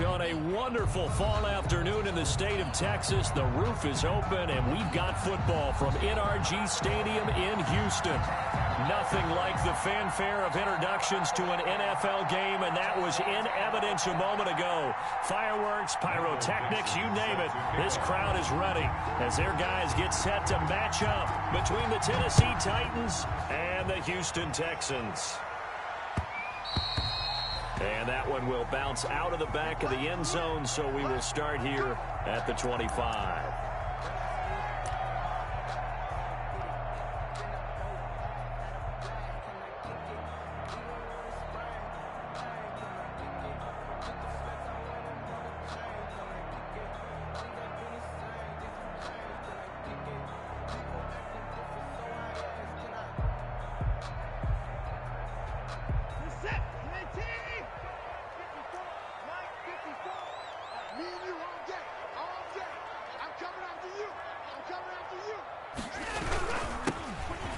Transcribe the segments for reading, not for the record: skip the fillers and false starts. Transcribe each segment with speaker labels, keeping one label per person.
Speaker 1: On a wonderful fall afternoon in the state of Texas, the roof is open, and we've got football from NRG Stadium in Houston. Nothing like the fanfare of introductions to an NFL game, and that was in evidence a moment ago. Fireworks, pyrotechnics, you name it. This crowd is ready as their guys get set to match up between the Tennessee Titans and the Houston Texans. And that one will bounce out of the back of the end zone, so we will start here at the 25.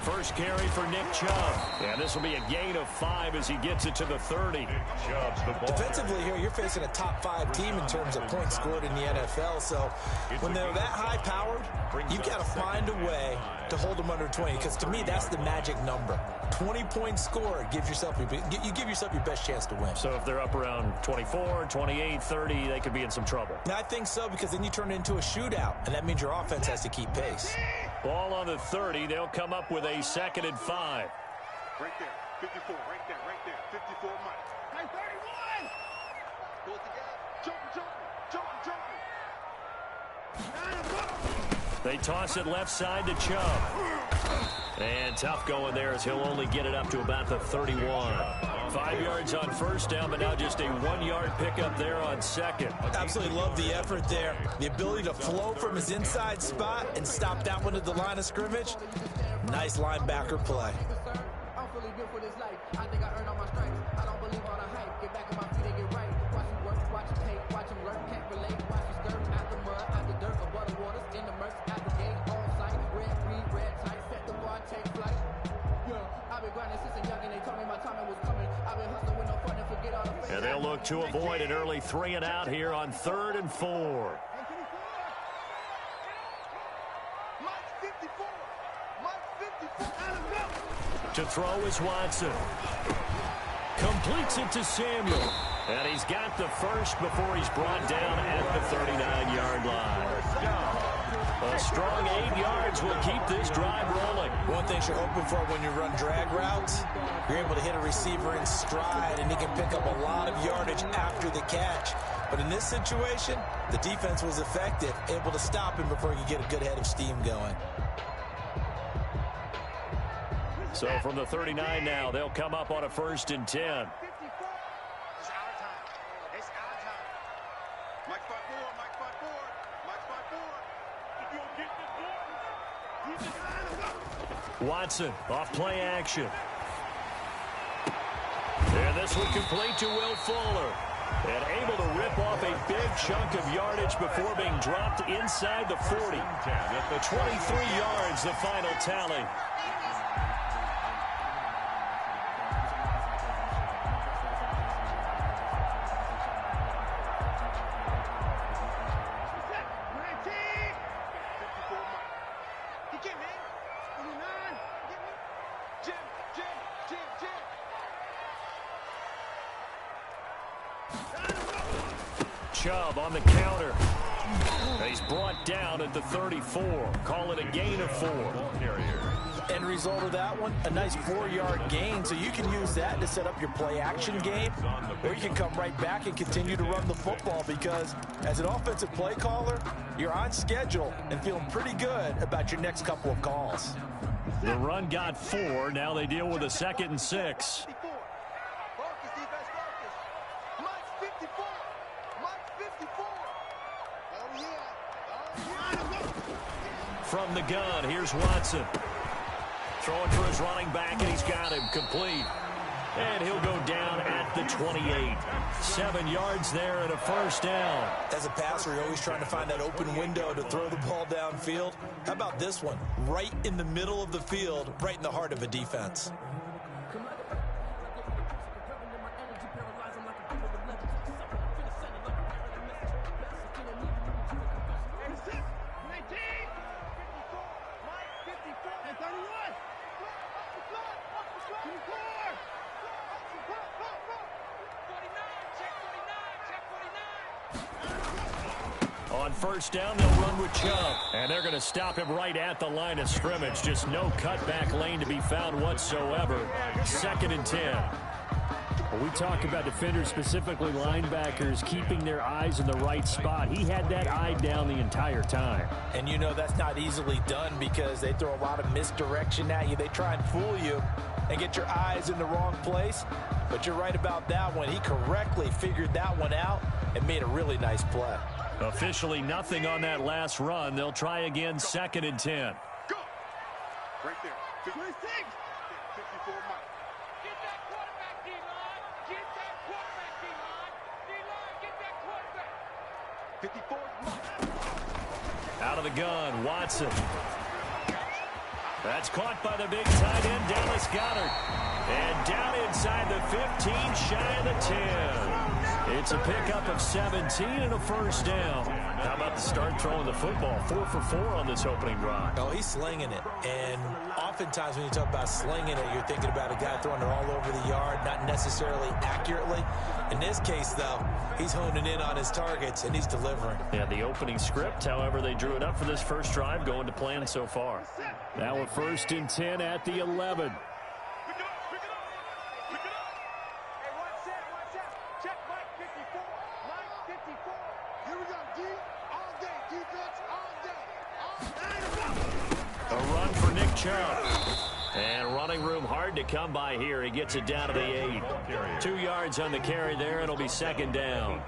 Speaker 1: First carry for Nick Chubb. And this will be a gain of 5 as he gets it to the 30.
Speaker 2: Defensively here, you're facing a top 5 team in terms of points scored in the NFL. So when they're that high-powered, you've got to find a way to hold them under 20. Because to me, that's the magic number. 20-point score gives yourself you give yourself your best chance to win.
Speaker 1: So if they're up around 24, 28, 30, they could be in some trouble.
Speaker 2: I think so, because then you turn it into a shootout, and that means your offense has to keep pace.
Speaker 1: Ball on the 30. They'll come up with a 2nd and 5.
Speaker 3: Right there, 54, right there, 54, Mike. Hey, 31! Pull it together. Jumping.
Speaker 1: They toss it left side to Chubb. And tough going there as he'll only get it up to about the 31. 5 yards on first down, but now just a 1-yard pickup there on second.
Speaker 2: Absolutely love the effort there. The ability to flow from his inside spot and stop that one at the line of scrimmage. Nice linebacker play.
Speaker 4: I think I earned all my stripes. I don't believe all the hype. Get back on my feet and get right. Watch him work, watch him hate, watch him learn, can't relate. Watch him skirt out the mud, out the dirt, above the waters, in the murks, out the gate, on sight. Red, green, red, tight, set the bar, take flight. Yeah, I've been grinding since a young and they told me my timing was coming. I've been hustling with no fun and forget all the face.
Speaker 1: And they'll look to avoid an early 3 and out here on 3rd and 4. To throw is Watson. Completes it to Samuel. And he's got the first before he's brought down at the 39-yard line. A strong 8 yards will keep this drive rolling.
Speaker 2: One thing you're hoping for when you run drag routes, you're able to hit a receiver in stride, and he can pick up a lot of yardage after the catch. But in this situation, the defense was effective, able to stop him before he could get a good head of steam going.
Speaker 1: So from the 39 now, they'll come up on a 1st and 10.
Speaker 3: It's our time. It's our time. Mike 5-4, Mike 5-4, Mike 5-4. If you don't get this ball,
Speaker 1: Watson off play action. And this one complete to Will Fuller. And able to rip off a big chunk of yardage before being dropped inside the 40. 23 yards, the final tally. Chubb on the counter. He's brought down at the 34. Call it a gain of 4.
Speaker 2: End result of that one, a nice 4-yard gain. So you can use that to set up your play action game, or you can come right back and continue to run the football, because as an offensive play caller, you're on schedule and feeling pretty good about your next couple of calls.
Speaker 1: The run got 4. Now they deal with a 2nd and 6. From the gun, here's Watson. Throwing for his running back, and he's got him complete. And he'll go down at the 28. 7 yards there and a 1st down.
Speaker 2: As a passer, you're always trying to find that open window to throw the ball downfield. How about this one? Right in the middle of the field, right in the heart of a defense.
Speaker 1: On first down, they'll run with Chubb. And they're going to stop him right at the line of scrimmage. Just no cutback lane to be found whatsoever. 2nd and 10. Well, we talk about defenders, specifically linebackers, keeping their eyes in the right spot. He had that eye down the entire time.
Speaker 2: And you know that's not easily done because they throw a lot of misdirection at you. They try and fool you and get your eyes in the wrong place. But you're right about that one. He correctly figured that one out and made a really nice play.
Speaker 1: Officially nothing on that last run. They'll try again, 2nd and 10.
Speaker 3: Go! Right there. 56. 54 Mike.
Speaker 5: Get that quarterback, D-line. Get that quarterback, D-line. D-line, get that quarterback.
Speaker 3: 54
Speaker 1: Out of the gun, Watson. That's caught by the big tight end, Dallas Goedert. And down inside the 15, shy of the 10. It's a pickup of 17 and a first down. How about the start throwing the football? 4 for 4 on this opening drive.
Speaker 2: Oh, he's slinging it. And oftentimes when you talk about slinging it, you're thinking about a guy throwing it all over the yard, not necessarily accurately. In this case, though, he's honing in on his targets, and he's delivering.
Speaker 1: Yeah, the opening script, however, they drew it up for this first drive, going to plan so far. Now we're 1st and 10 at the 11. A run for Nick Chubb. And running room hard to come by here. He gets it down to the 8. 2 yards on the carry there. It'll be 2nd down.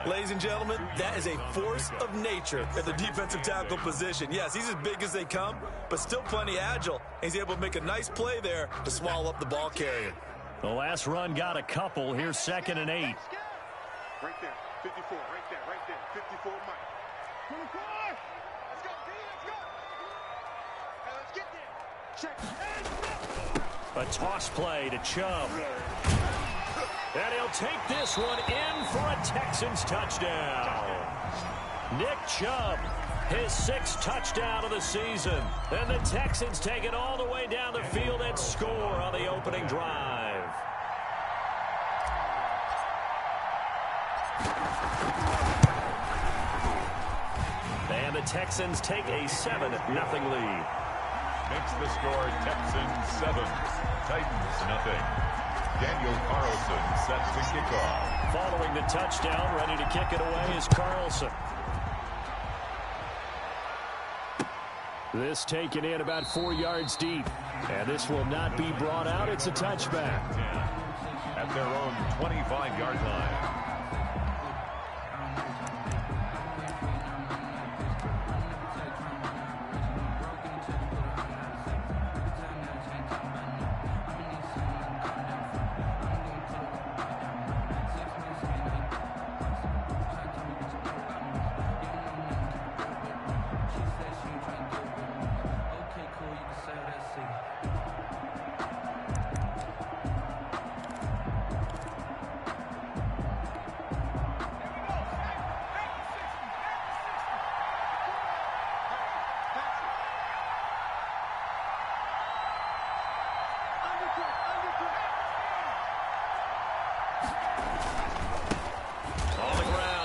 Speaker 2: Ladies and gentlemen, that is a force of nature at the defensive tackle position. Yes, he's as big as they come, but still plenty agile. He's able to make a nice play there to swallow up the ball carrier.
Speaker 1: The last run got a couple. Here's 2nd and 8.
Speaker 3: Right there. 54. Right there. 54 Mike. 24. Let's go, D. Let's go. Hey, let's get there. Check.
Speaker 1: A toss play to Chubb. And he'll take this one in for a Texans touchdown. Nick Chubb, his 6th touchdown of the season. And the Texans take it all the way down the field and score on the opening drive. And the Texans take a 7-0 lead.
Speaker 6: Makes the score Texans 7, Titans nothing. Daniel Carlson set to kick off.
Speaker 1: Following the touchdown, ready to kick it away is Carlson. This taken in about 4 yards deep. And this will not be brought out. It's a touchback.
Speaker 6: At their own 25-yard line.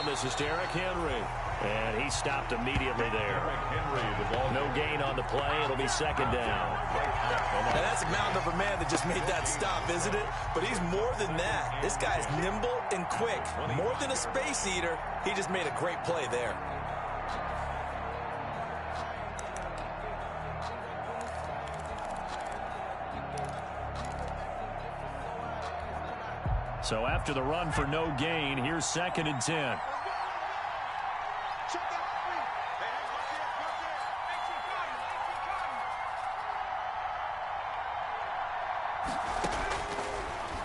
Speaker 1: This is Derrick Henry. And he stopped immediately there. No gain on the play. It'll be 2nd down.
Speaker 2: Now that's a mountain of a man that just made that stop, isn't it? But he's more than that. This guy's nimble and quick. More than a space eater. He just made a great play there.
Speaker 1: So after the run for no gain, here's 2nd and 10.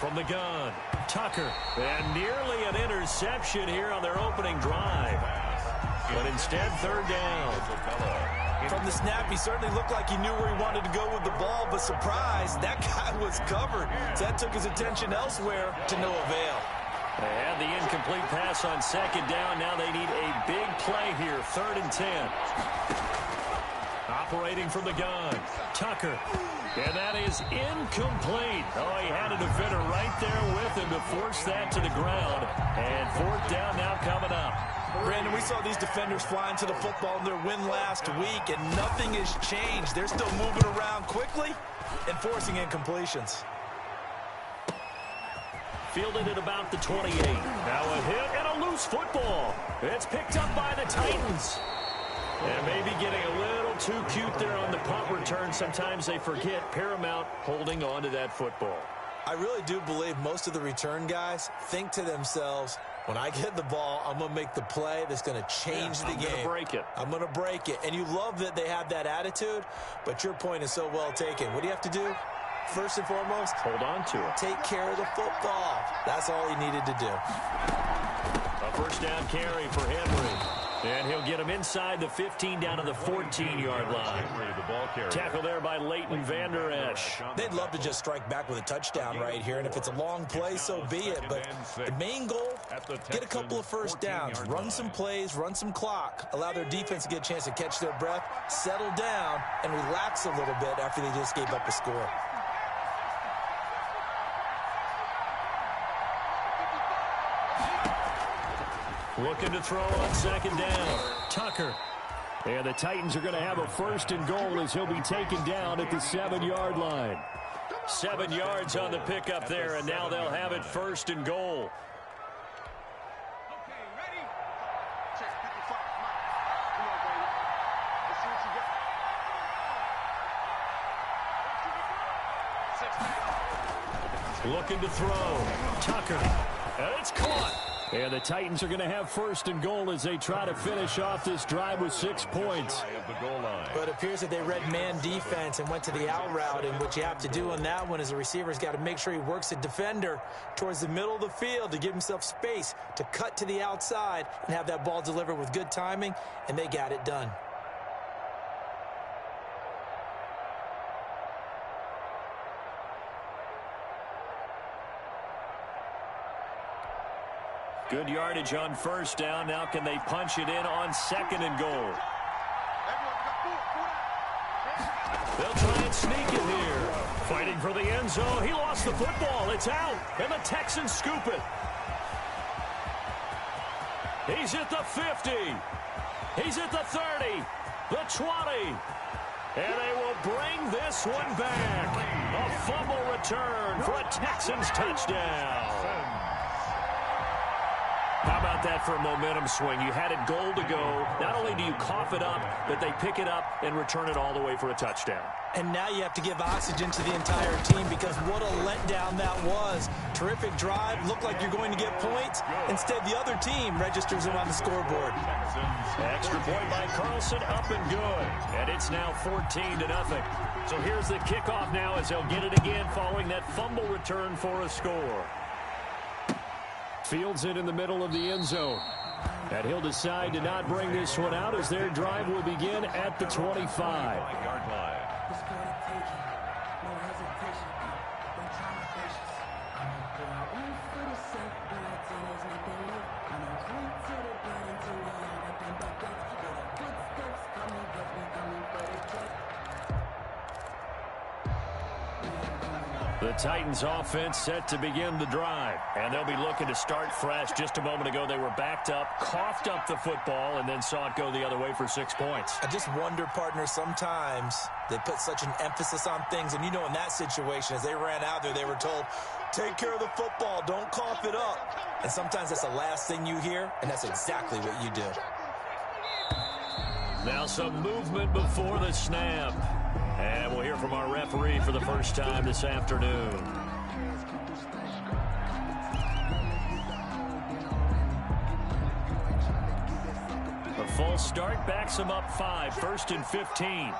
Speaker 1: From the gun, Tucker. And nearly an interception here on their opening drive. But instead, 3rd down.
Speaker 2: From the snap, he certainly looked like he knew where he wanted to go with the ball, but surprise, that guy was covered. So that took his attention elsewhere to no avail.
Speaker 1: They had the incomplete pass on 2nd down. Now they need a big play here, 3rd and 10. Operating from the gun, Tucker. And that is incomplete. Oh, he had a defender right there with him to force that to the ground. And 4th down now coming up.
Speaker 2: Brandon, we saw these defenders flying to the football in their win last week, and nothing has changed. They're still moving around quickly and forcing incompletions.
Speaker 1: Fielded at about the 28. Now a hit and a loose football. It's picked up by the Titans. And maybe getting a little too cute there on the punt return. Sometimes they forget Paramount holding on to that football.
Speaker 2: I really do believe most of the return guys think to themselves, when I get the ball, I'm going to make the play that's going to change the game.
Speaker 1: I'm going to break it.
Speaker 2: I'm going to break it. And you love that they have that attitude, but your point is so well taken. What do you have to do? First and foremost,
Speaker 1: hold on to it.
Speaker 2: Take care of the football. That's all he needed to do.
Speaker 1: A first down carry for Henry. And he'll get him inside the 15 down to the 14-yard line. Tackle there by Leighton Vander Esch.
Speaker 2: They'd love to just strike back with a touchdown right here, and if it's a long play, so be it. But the main goal, get a couple of first downs, run some plays, run some clock, allow their defense to get a chance to catch their breath, settle down, and relax a little bit after they just gave up a score.
Speaker 1: Looking to throw on second down. Tucker. And the Titans are going to have a first and goal as he'll be taken down at the 7-yard line. 7 yards on the pickup there, and now they'll have it first and goal.
Speaker 3: Okay, ready? Check 55. Come on, baby. Let's see what you got.
Speaker 1: Looking to throw. Tucker. And it's caught. And the Titans are going to have first and goal as they try to finish off this drive with 6 points.
Speaker 2: But it appears that they read man defense and went to the out route, and what you have to do on that one is the receiver's got to make sure he works the defender towards the middle of the field to give himself space to cut to the outside and have that ball delivered with good timing, and they got it done.
Speaker 1: Good yardage on first down. Now can they punch it in on second and goal? They'll try and sneak it here. Fighting for the end zone. He lost the football. It's out. And the Texans scoop it. He's at the 50. He's at the 30. The 20. And they will bring this one back. A fumble return for a Texans touchdown. How about that for a momentum swing? You had it goal to go. Not only do you cough it up, but they pick it up and return it all the way for a touchdown.
Speaker 2: And now you have to give oxygen to the entire team because what a letdown that was. Terrific drive. Looked like you're going to get points. Instead, the other team registers them on the scoreboard.
Speaker 1: Extra point by Carlson, up and good. And it's now 14-0. So here's the kickoff now as they'll get it again following that fumble return for a score. Fields it in the middle of the end zone. And he'll decide to not bring this one out as their drive will begin at the 25-yard line. The Titans offense set to begin the drive, and they'll be looking to start fresh. Just a moment ago, they were backed up, coughed up the football, and then saw it go the other way for 6 points.
Speaker 2: I just wonder, partner, sometimes they put such an emphasis on things, and you know in that situation, as they ran out there, they were told, take care of the football, don't cough it up. And sometimes that's the last thing you hear, and that's exactly what you do.
Speaker 1: Now some movement before the snap. And we'll hear from our referee for the first time this afternoon. A false start backs him up 5, 1st and 15.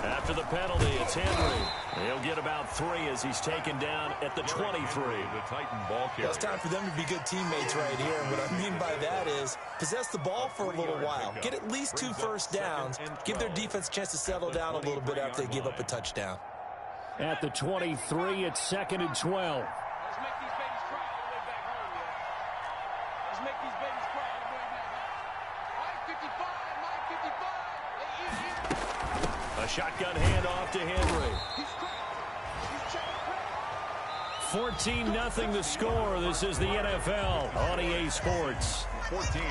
Speaker 1: After the penalty, it's Henry. He'll get about 3 as he's taken down at the 23.
Speaker 6: The Titan ball carrier.
Speaker 2: It's time for them to be good teammates right here. And what I mean by that is possess the ball for a little while. Get at least 2 first downs. Give their defense a chance to settle down a little bit after they give up a touchdown.
Speaker 1: At the 23, it's 2nd and 12.
Speaker 5: Let's make these babies cry all the way back home, yeah. Let's make these babies cry all the way back home.
Speaker 1: A shotgun handoff to Henry. 14-0 the score. This is the NFL on EA Sports.
Speaker 6: 14.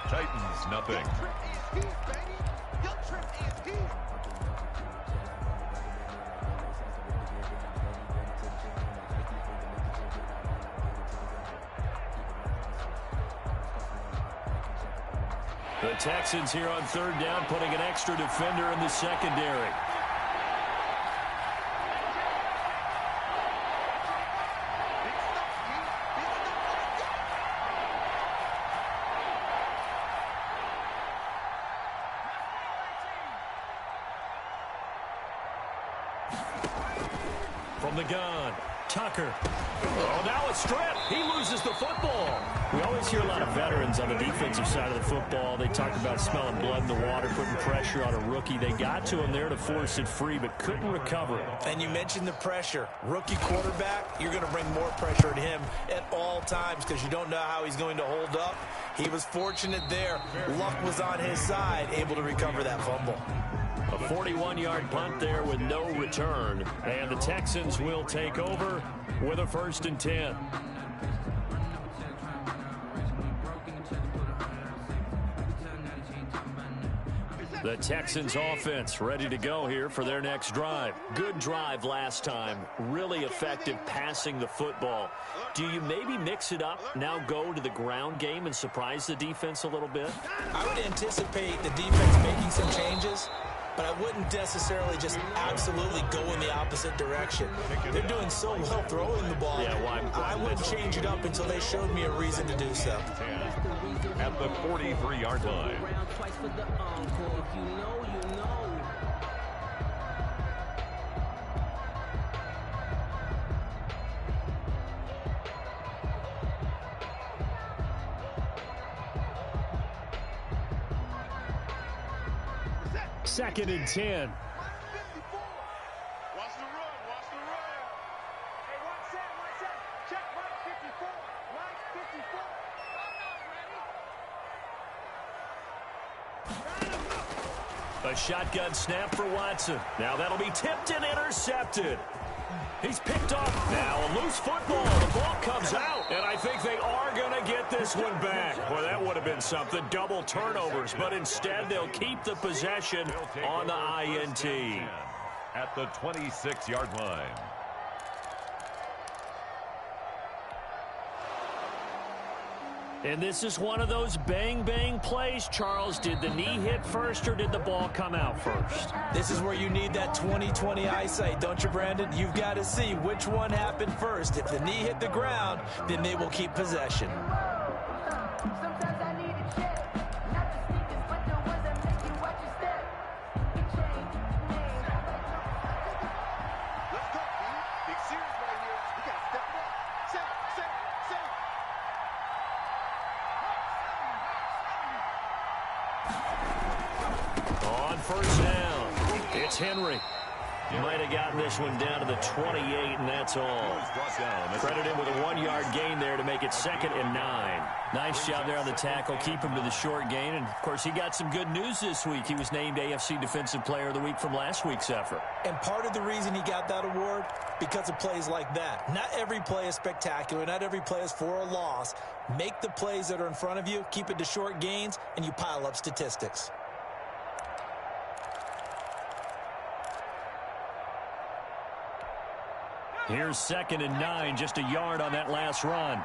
Speaker 6: Titans, nothing.
Speaker 1: The Texans here on third down, putting an extra defender in the secondary. From the gun, Tucker. Oh, now a strip. He loses the football. We always hear a lot of veterans on the defensive side of the football. They talk about smelling blood in the water, putting pressure on a rookie. They got to him there to force it free, but couldn't recover it.
Speaker 2: And you mentioned the pressure. Rookie quarterback, you're going to bring more pressure at him at all times because you don't know how he's going to hold up. He was fortunate there. Luck was on his side, able to recover that fumble.
Speaker 1: A 41-yard punt there with no return. And the Texans will take over with a 1st and 10. The Texans offense ready to go here for their next drive. Good drive last time. Really effective passing the football. Do you maybe mix it up, now go to the ground game and surprise the defense a little bit?
Speaker 2: I would anticipate the defense making some changes, but I wouldn't necessarily just absolutely go in the opposite direction. They're doing so well throwing the ball.
Speaker 1: Yeah,
Speaker 2: I wouldn't change it up until they showed me a reason to do so.
Speaker 6: At the 43-yard line.
Speaker 1: Second and 10.
Speaker 3: Watch the run. Watch the run.
Speaker 5: Hey, one set. Check Mike 54. Mike 54.
Speaker 1: A shotgun snap for Watson. Now that'll be tipped and intercepted. He's picked off. Now a loose football. The ball comes out. And I think they are going to get this one back. Well, that would have been something. Double turnovers. But instead, they'll keep the possession on the INT.
Speaker 6: At the 26-yard line.
Speaker 1: And this is one of those bang-bang plays, Charles. Did the knee hit first or did the ball come out first?
Speaker 2: This is where you need that 20/20 eyesight, don't you, Brandon? You've got to see which one happened first. If the knee hit the ground, then they will keep possession.
Speaker 4: Sometimes I need a check, not the sneakers, but the ones that make you watch your step.
Speaker 3: Let's go, B. Big series right here. We got to step it up. Set.
Speaker 1: On first down, it's Henry. Might have gotten this one down to the 28, and that's all. Credit him with a 1-yard gain there to make it 2nd and 9. Nice job there on the tackle. Keep him to the short gain. And, of course, he got some good news this week. He was named AFC Defensive Player of the Week from last week's effort.
Speaker 2: And part of the reason he got that award, because of plays like that. Not every play is spectacular. Not every play is for a loss. Make the plays that are in front of you, keep it to short gains, and you pile up statistics.
Speaker 1: Here's 2nd and 9, just a yard on that last run.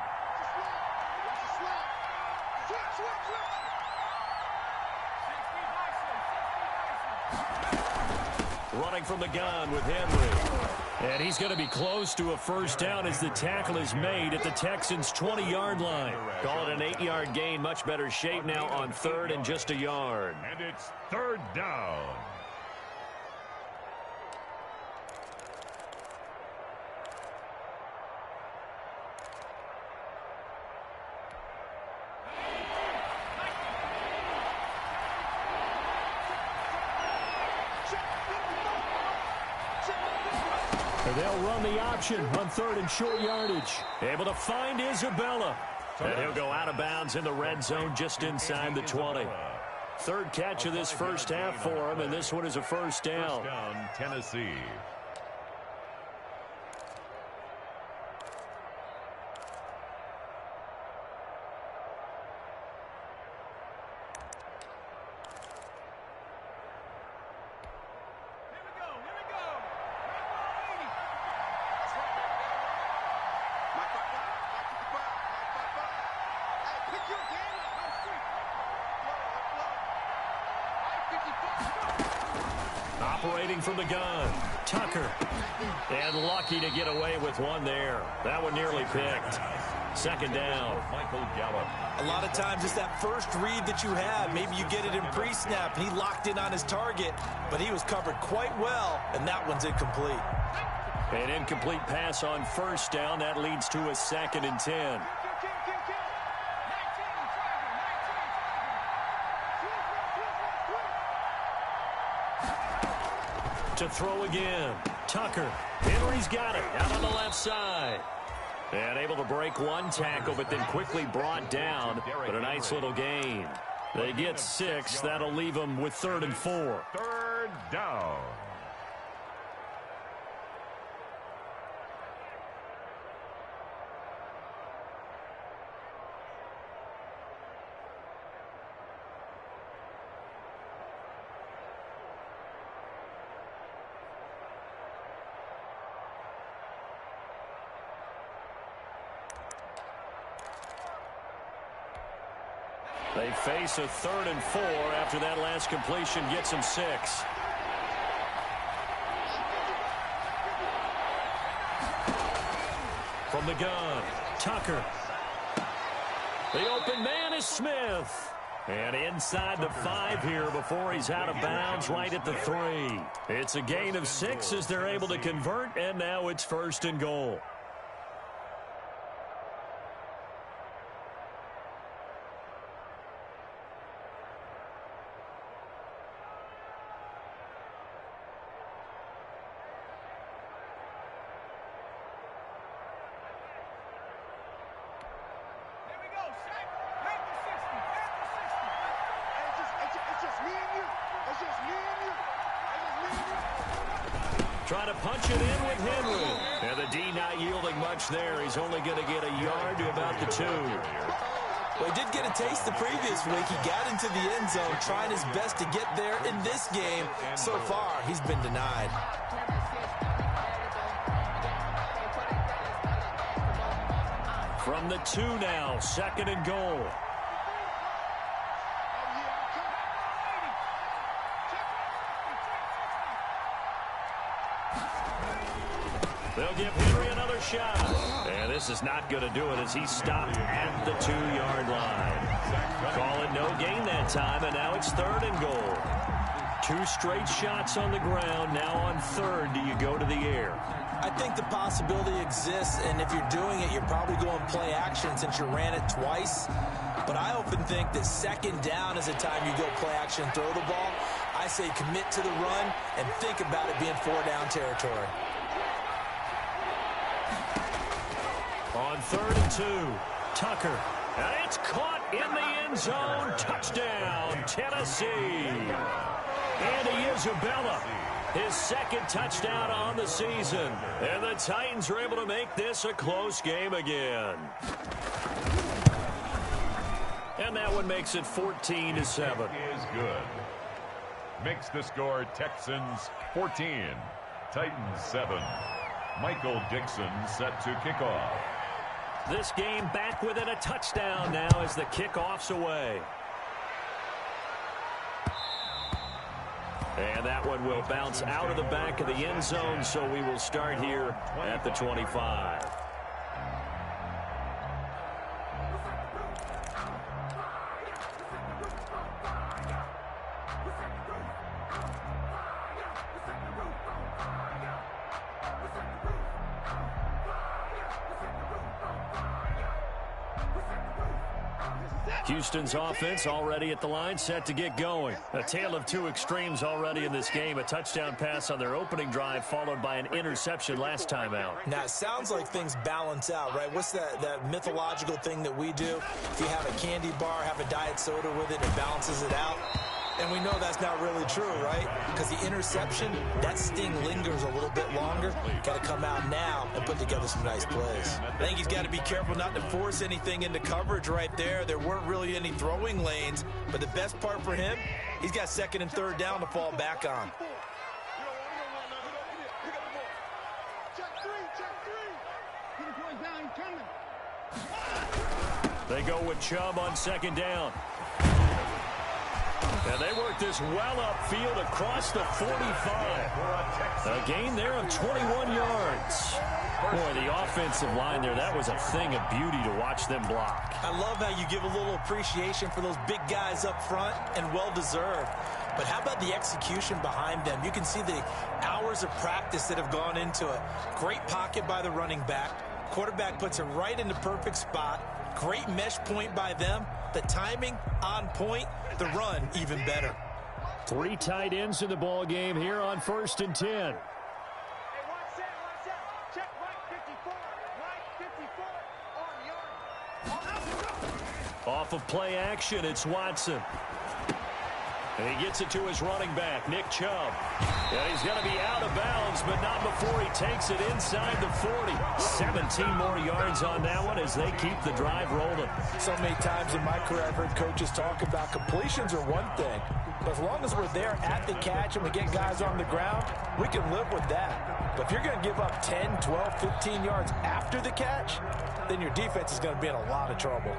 Speaker 1: Running from the gun with Henry. And he's going to be close to a first down as the tackle is made at the Texans' 20-yard line. Call it an 8-yard gain. Much better shape now on 3rd and just a yard.
Speaker 6: And it's 3rd down.
Speaker 1: They'll run the option on 3rd and short yardage. Able to find Isabella. And he'll go out of bounds in the red zone just inside the 20. Third catch of this first half for him, and this one is a first down.
Speaker 6: First down, Tennessee.
Speaker 1: Operating from the gun, Tucker. And lucky to get away with one there. That one nearly picked. Second down.
Speaker 6: Michael Gallup.
Speaker 2: A lot of times it's that first read that you have. Maybe you get it in pre-snap. He locked in on his target, but he was covered quite well, and that one's incomplete.
Speaker 1: An incomplete pass on first down. That leads to a 2nd and 10. To throw again. Tucker. Henry's got it. Out on the left side. And able to break one tackle, but then quickly brought down. But a nice little gain. They get 6. That'll leave them with 3rd and 4.
Speaker 6: Third down.
Speaker 1: They face a 3rd and 4 after that last completion gets them 6. From the gun, Tucker. The open man is Smith. And inside the 5 here before he's out of bounds right at the 3. It's a gain of 6 as they're able to convert, and now it's 1st and goal. Trying to punch it in with Henry. And the D not yielding much there. He's only going to get a yard to about the 2.
Speaker 2: Well, he did get a taste the previous week. He got into the end zone, trying his best to get there in this game. So far, he's been denied.
Speaker 1: From the 2 now, 2nd and goal. They'll give Henry another shot. And this is not going to do it as he stopped at the 2-yard line. Call it no gain that time, and now it's 3rd and goal. 2 straight shots on the ground. Now on 3rd, do you go to the air?
Speaker 2: I think the possibility exists, and if you're doing it, you're probably going play action since you ran it twice. But I often think that 2nd down is the time you go play action, throw the ball. I say commit to the run and think about it being 4-down territory.
Speaker 1: On 3rd and 2, Tucker. And it's caught in the end zone. Touchdown, Tennessee. Andy Isabella, his 2nd touchdown on the season. And the Titans are able to make this a close game again. And that one makes it 14-7.
Speaker 6: Is good. Makes the score Texans 14, Titans 7. Michael Dixon set to kick off.
Speaker 1: This game back within a touchdown now as the kickoff's away. And that one will bounce out of the back of the end zone, so we will start here at the 25. Houston's offense already at the line, set to get going. A tale of 2 extremes already in this game. A touchdown pass on their opening drive, followed by an interception last time out.
Speaker 2: Now, it sounds like things balance out, right? What's that mythological thing that we do? If you have a candy bar, have a diet soda with it, it balances it out. And we know that's not really true, right? Because the interception, that sting lingers a little bit longer. Got to come out now and put together some nice plays. I think he's got to be careful not to force anything into coverage right there. There weren't really any throwing lanes, but the best part for him, he's got second and third down to fall back on.
Speaker 1: They go with Chubb on second down. And they work this well upfield across the 45. A gain there of 21 yards. Boy, the offensive line there, that was a thing of beauty to watch them block.
Speaker 2: I love how you give a little appreciation for those big guys up front, and well-deserved. But how about the execution behind them? You can see the hours of practice that have gone into it. Great pocket by the running back. Quarterback puts it right in the perfect spot. Great mesh point by them. The timing on point. The run even better.
Speaker 1: 3 tight ends in the ball game here on 1st and 10.
Speaker 5: Hey, one set. Check right 54. Right 54 on yard.
Speaker 1: Off of play action, it's Watson. And he gets it to his running back, Nick Chubb. And he's going to be out of bounds, but not before he takes it inside the 40. 17 more yards on that one as they keep the drive rolling.
Speaker 2: So many times in my career I've heard coaches talk about completions are one thing, but as long as we're there at the catch and we get guys on the ground, we can live with that. But if you're going to give up 10, 12, 15 yards after the catch, then your defense is going to be in a lot of trouble.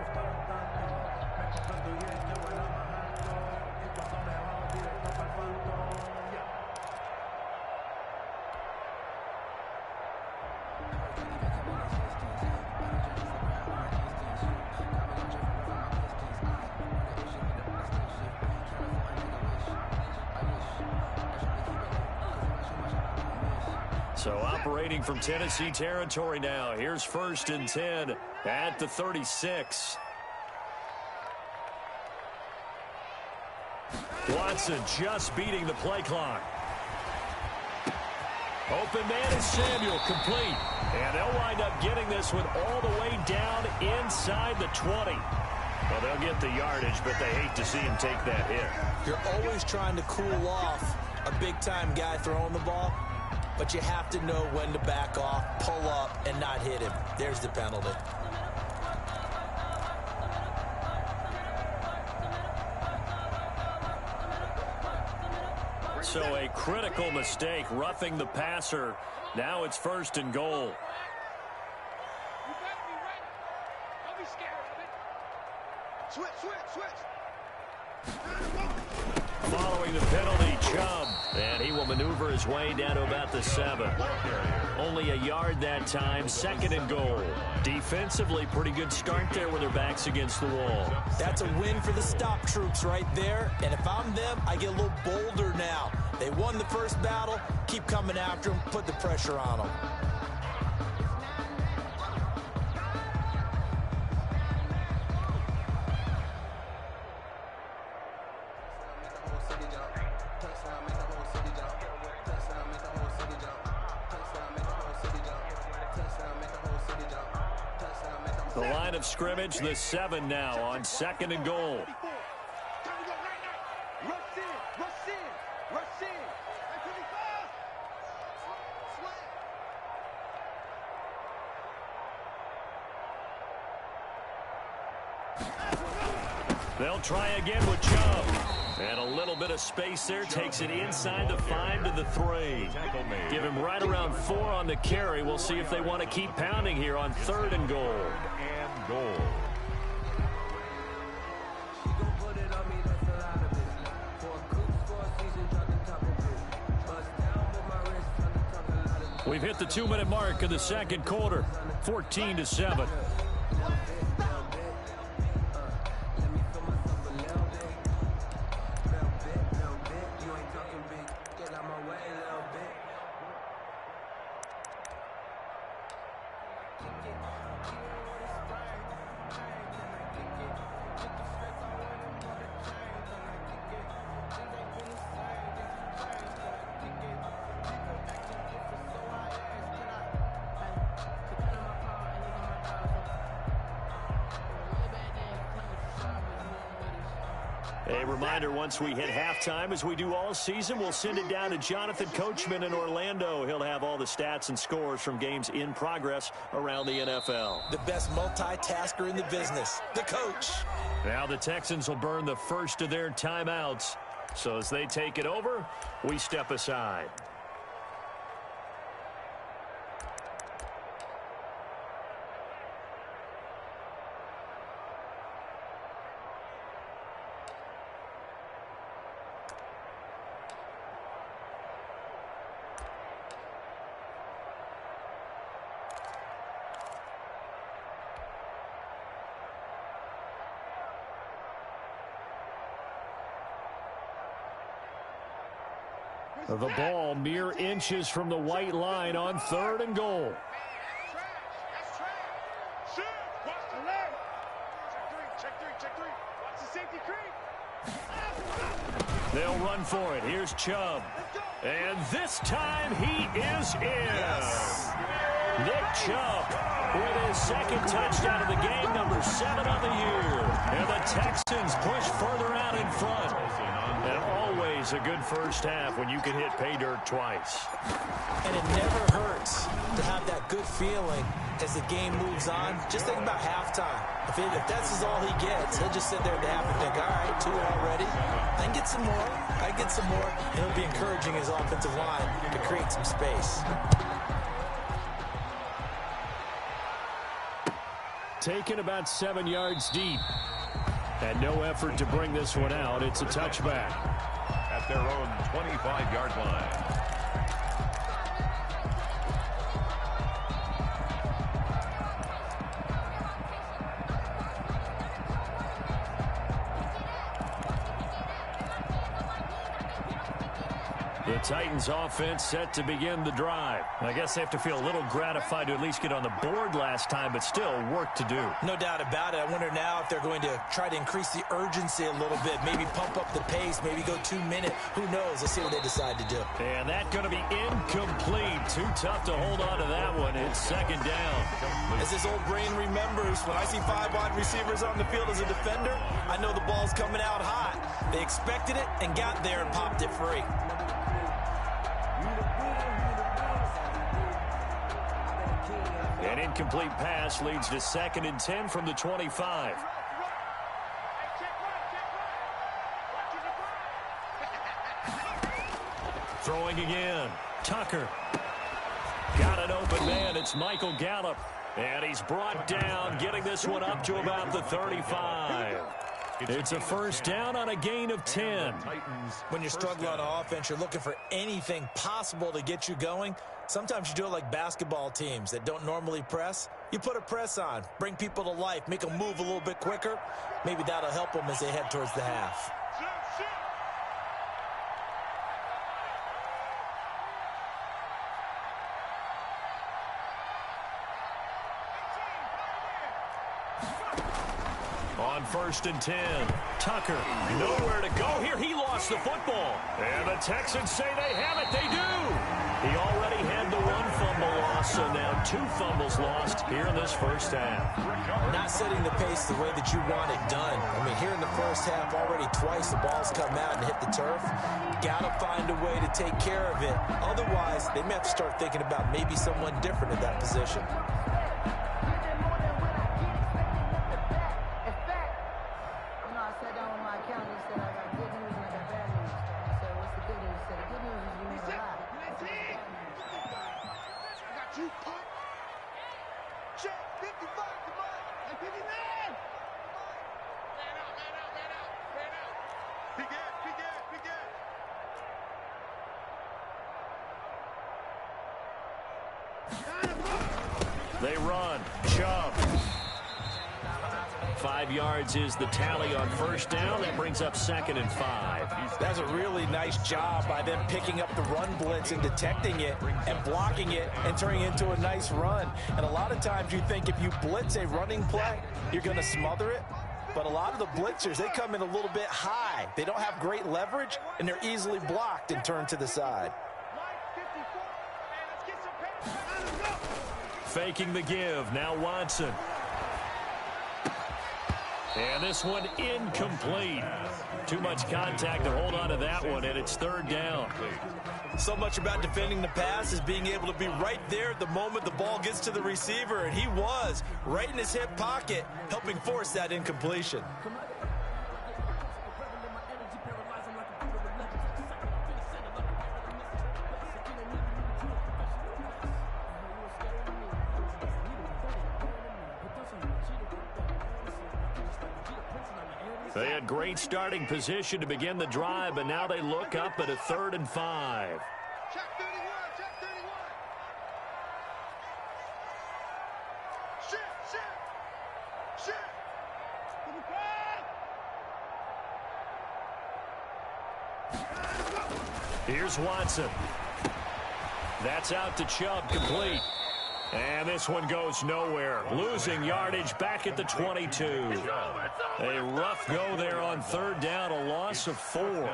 Speaker 1: So operating from Tennessee territory now. Here's 1st and 10 at the 36. Watson just beating the play clock. Open man is Samuel, complete. And they'll wind up getting this one all the way down inside the 20. Well, they'll get the yardage, but they hate to see him take that hit.
Speaker 2: You're always trying to cool off a big-time guy throwing the ball, but you have to know when to back off, pull up, and not hit him. There's the penalty.
Speaker 1: So a critical mistake, roughing the passer. Now it's 1st and goal.
Speaker 5: You better be ready. Don't be scared of it. Switch.
Speaker 1: Following the penalty, Chubb. And he will maneuver his way down to about the 7. Only a yard that time, 2nd and goal. Defensively, pretty good start there with their backs against the wall.
Speaker 2: That's a win for the stop troops right there. And if I'm them, I get a little bolder now. They won the first battle. Keep coming after them. Put the pressure on them.
Speaker 1: The line of scrimmage, the 7 now on 2nd and goal.
Speaker 5: Rush in.
Speaker 1: They'll try again with Chubb. And a little bit of space there. Takes it inside the 5 to the 3. Give him right around 4 on the carry. We'll see if they want to keep pounding here on 3rd and goal. We've hit the 2-minute mark of the 2nd quarter. 14-7. A reminder, once we hit halftime, as we do all season, we'll send it down to Jonathan Coachman in Orlando. He'll have all the stats and scores from games in progress around the NFL.
Speaker 2: The best multitasker in the business, the coach.
Speaker 1: Now the Texans will burn the first of their timeouts. So as they take it over, we step aside. The ball mere inches from the white line on 3rd and goal.
Speaker 3: That's trash. Shoot. Watch the leg. Check three. Watch the safety creep.
Speaker 1: They'll run for it. Here's Chubb. And this time he is in.
Speaker 2: Yes.
Speaker 1: Nick Chubb with his second touchdown of the game, number 7 of the year. And the Texans push further out in front. And always a good first half when you can hit pay dirt twice.
Speaker 2: And it never hurts to have that good feeling as the game moves on. Just think about halftime. If that's all he gets, he'll just sit there at the half and think, all right, 2 already. I can get some more. And it'll be encouraging his offensive line to create some space.
Speaker 1: Taken about 7 yards deep. And no effort to bring this one out. It's a touchback.
Speaker 6: At their own 25-yard line.
Speaker 1: The Titans offense set to begin the drive. I guess they have to feel a little gratified to at least get on the board last time, but still work to do.
Speaker 2: No doubt about it. I wonder now if they're going to try to increase the urgency a little bit, maybe pump up the pace, maybe go 2-minute. Who knows? Let's see what they decide to do.
Speaker 1: And that's going to be incomplete. Too tough to hold on to that one. It's 2nd down.
Speaker 2: As this old brain remembers, when I see 5 wide receivers on the field as a defender, I know the ball's coming out hot. They expected it and got there and popped it free.
Speaker 1: An incomplete pass leads to 2nd and 10 from the 25. Throwing again. Tucker. Got an open man. It's Michael Gallup. And he's brought down, getting this one up to about the 35. It's a first down on a gain of 10.
Speaker 2: When you're struggling on offense, you're looking for anything possible to get you going. Sometimes you do it like basketball teams that don't normally press. You put a press on, bring people to life, make them move a little bit quicker. Maybe that'll help them as they head towards the half.
Speaker 1: On 1st and 10, Tucker, nowhere to go here. He lost the football. And the Texans say they have it. They do. He already had the 1 fumble loss, so now 2 fumbles lost here in this first half.
Speaker 2: Not setting the pace the way that you want it done. I mean, here in the first half, already twice the ball's come out and hit the turf. Got to find a way to take care of it. Otherwise, they may have to start thinking about maybe someone different in that position.
Speaker 1: They run. Chubb. 5 yards is the tally on first down. That brings up 2nd and 5.
Speaker 2: That's a really nice job by them picking up the run blitz and detecting it and blocking it and turning it into a nice run. And a lot of times you think if you blitz a running play, you're going to smother it. But a lot of the blitzers, they come in a little bit high. They don't have great leverage, and they're easily blocked and turned to the side.
Speaker 1: Faking the give. Now Watson. And this one incomplete. Too much contact to hold on to that one, and it's third down.
Speaker 2: So much about defending the pass is being able to be right there at the moment the ball gets to the receiver, and he was right in his hip pocket, helping force that incompletion.
Speaker 1: They had great starting position to begin the drive, but now they look up at a 3rd and 5.
Speaker 3: Check 31, check 31. Shit.
Speaker 1: Here's Watson. That's out to Chubb, complete. And this one goes nowhere. Losing yardage back at the 22. A rough go there on 3rd down, a loss of 4.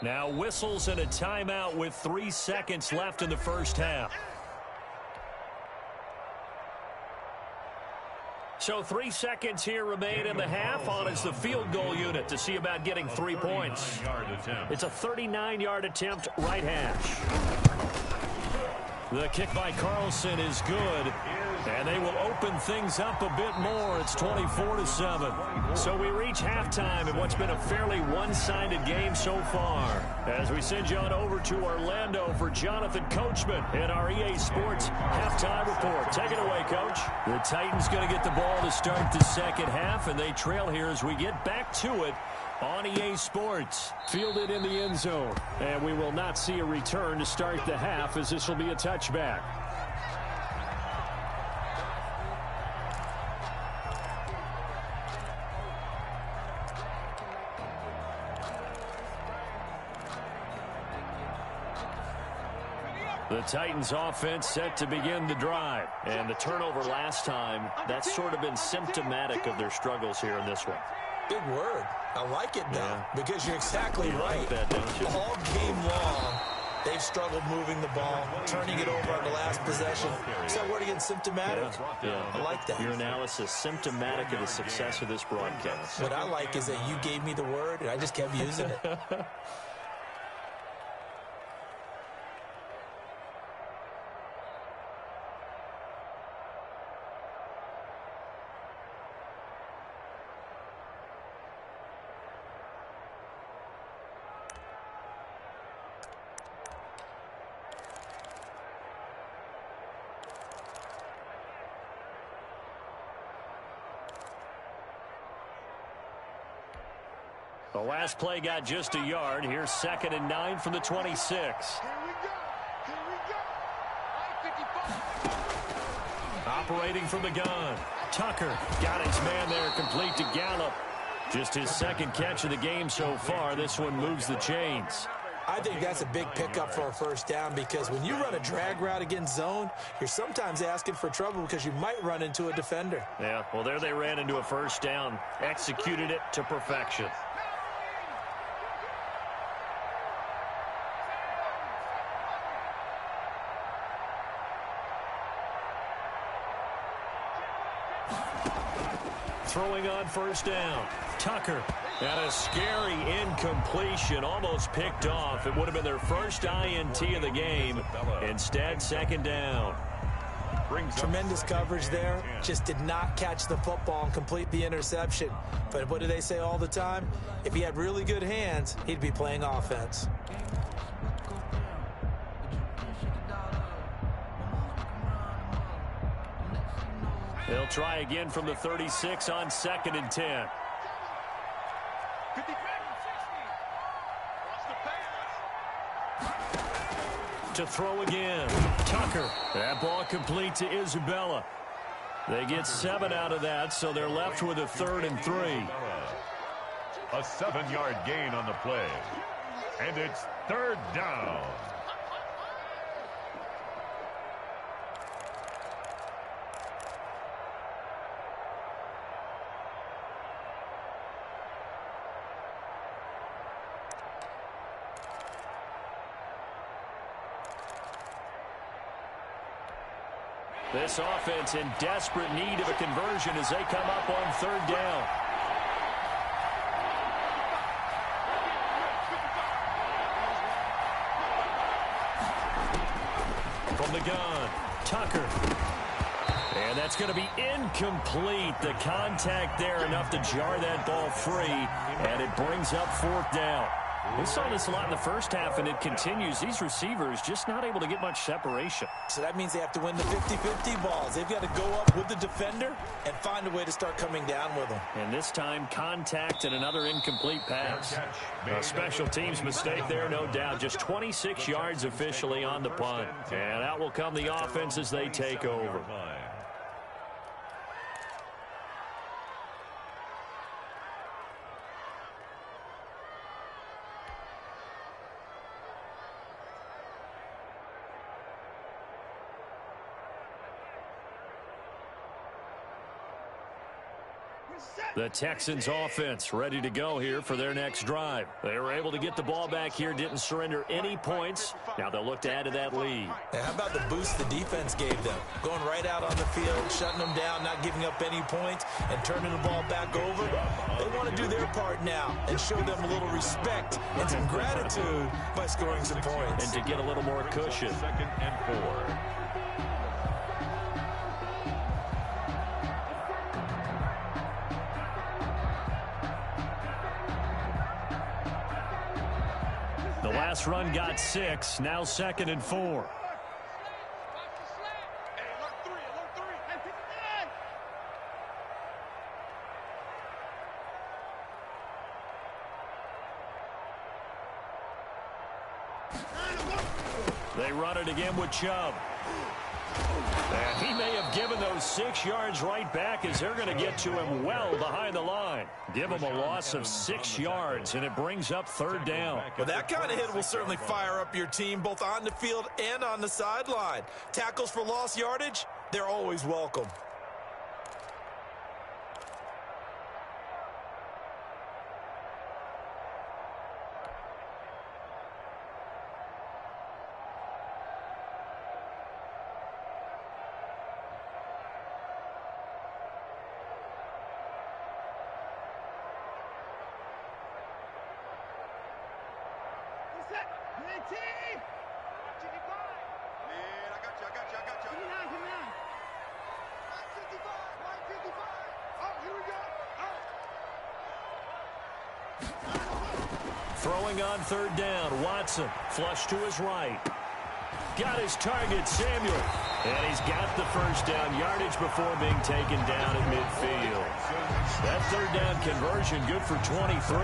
Speaker 1: Now whistles and a timeout with 3 seconds left in the first half. So 3 seconds here remain in the half. On is the field goal unit to see about getting 3 points. It's a 39-yard attempt, right hash. The kick by Carlson is good. And they will open things up a bit more. It's 24-7. So we reach halftime in what's been a fairly one-sided game so far. As we send you on over to Orlando for Jonathan Coachman in our EA Sports halftime report. Take it away, Coach. The Titans going to get the ball to start the second half, and they trail here as we get back to it on EA Sports. Fielded in the end zone. And we will not see a return to start the half, as this will be a touchback. The Titans offense set to begin the drive. And the turnover last time, that's sort of been symptomatic of their struggles here in this one.
Speaker 2: Big word. I like it now, because you're exactly right.
Speaker 1: Like that, don't you?
Speaker 2: All game long, they've struggled moving the ball, turning it over on the last possession. Is that word again, symptomatic?
Speaker 1: Yeah.
Speaker 2: I like that.
Speaker 1: Your analysis, symptomatic of the success of this broadcast.
Speaker 2: What I like is that you gave me the word, and I just kept using it.
Speaker 1: The last play got just a yard. Here's 2nd and 9 from the 26.
Speaker 3: Here we go.
Speaker 1: Operating from the gun. Tucker got his man there, complete to Gallup. Just his 2nd catch of the game so far. This one moves the chains.
Speaker 2: I think that's a big pickup for a first down, because when you run a drag route against zone, you're sometimes asking for trouble because you might run into a defender.
Speaker 1: Yeah, well, there they ran into a first down. Executed it to perfection. Throwing on first down. Tucker. And a scary incompletion, almost picked off. It would have been their first INT of the game. Instead, 2nd down.
Speaker 2: Tremendous coverage there. Just did not catch the football and complete the interception. But what do they say all the time? If he had really good hands, he'd be playing offense.
Speaker 1: They'll try again from the 36 on 2nd and 10. To throw again. Tucker. That ball complete to Isabella. They get 7 out of that, so they're left with a 3rd and 3.
Speaker 6: A 7-yard gain on the play. And it's third down.
Speaker 1: This offense in desperate need of a conversion as they come up on third down. From the gun, Tucker. And that's going to be incomplete. The contact there enough to jar that ball free, and it brings up fourth down. We saw this a lot in the first half, and it continues. These receivers just not able to get much separation.
Speaker 2: So that means they have to win the 50-50 balls. They've got to go up with the defender and find a way to start coming down with them.
Speaker 1: And this time, contact and another incomplete pass. A special teams mistake there, no doubt. Just 26 yards officially on the punt. And out will come the offense as they take over. The Texans offense ready to go here for their next drive. They were able to get the ball back here, didn't surrender any points. Now they'll look to add to that lead.
Speaker 2: And how about the boost the defense gave them? Going right out on the field, shutting them down, not giving up any points, and turning the ball back over. They want to do their part now and show them a little respect and some gratitude by scoring some points.
Speaker 1: And to get a little more cushion.
Speaker 6: 2nd and 4.
Speaker 1: The last run got 6, now 2nd and 4. They run it again with Chubb. And he may have given those 6 yards right back as they're going to get to him well behind the line. Give him a loss of 6 yards, and it brings up third down.
Speaker 2: Well, that kind of hit will certainly fire up your team both on the field and on the sideline. Tackles for lost yardage, they're always welcome.
Speaker 1: Throwing on third down, Watson, flush to his right. Got his target, Samuel. And he's got the first down yardage before being taken down at midfield. That third down conversion good for 23.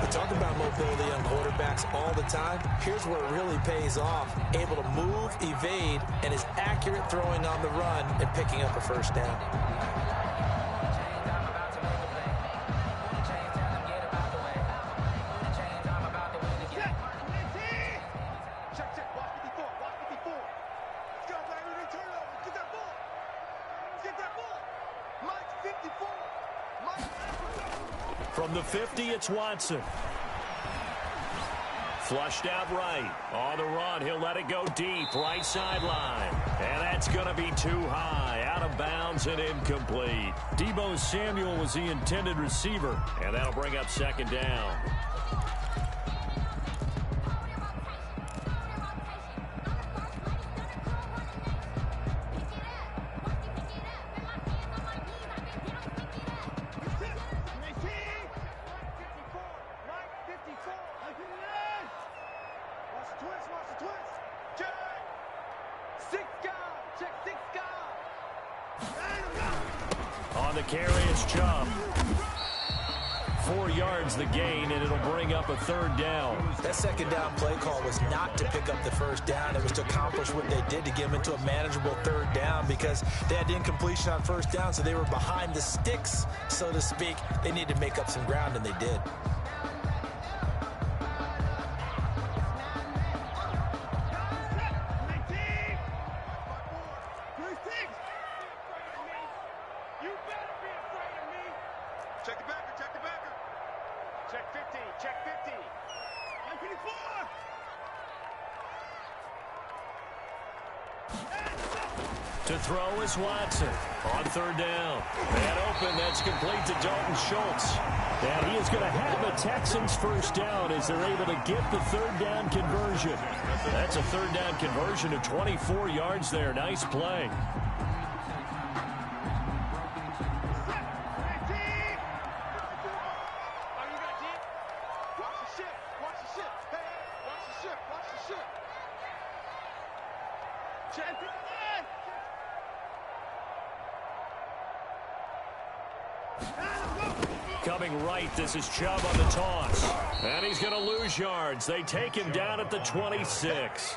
Speaker 2: We talk about mobility on quarterbacks all the time. Here's where it really pays off. Able to move, evade, and is accurate throwing on the run and picking up a first down.
Speaker 1: From the 50, it's Watson. Flushed out right. On the run, he'll let it go deep, right sideline. And that's going to be too high, out of bounds and incomplete. Deebo Samuel was the intended receiver, and that'll bring up second down. On the carry, it's Chubb. 4 yards the gain, and it'll bring up a third down.
Speaker 2: That second down play call was not to pick up the first down. It was to accomplish what they did to get them into a manageable third down because they had incompletion on first down, so they were behind the sticks, so to speak. They needed to make up some ground, and they did.
Speaker 5: better be afraid of me.
Speaker 3: Check the backer, check the backer.
Speaker 5: Check 50, check 50.
Speaker 3: 54.
Speaker 1: To throw is Watson on third down. Man open, that's complete to Dalton Schultz. And he is going to have the Texans first down as they're able to get the third down conversion. That's a third down conversion of 24 yards there. Nice play. Coming right, this is Chubb on the toss. And he's going to lose yards. They take him down at the 26.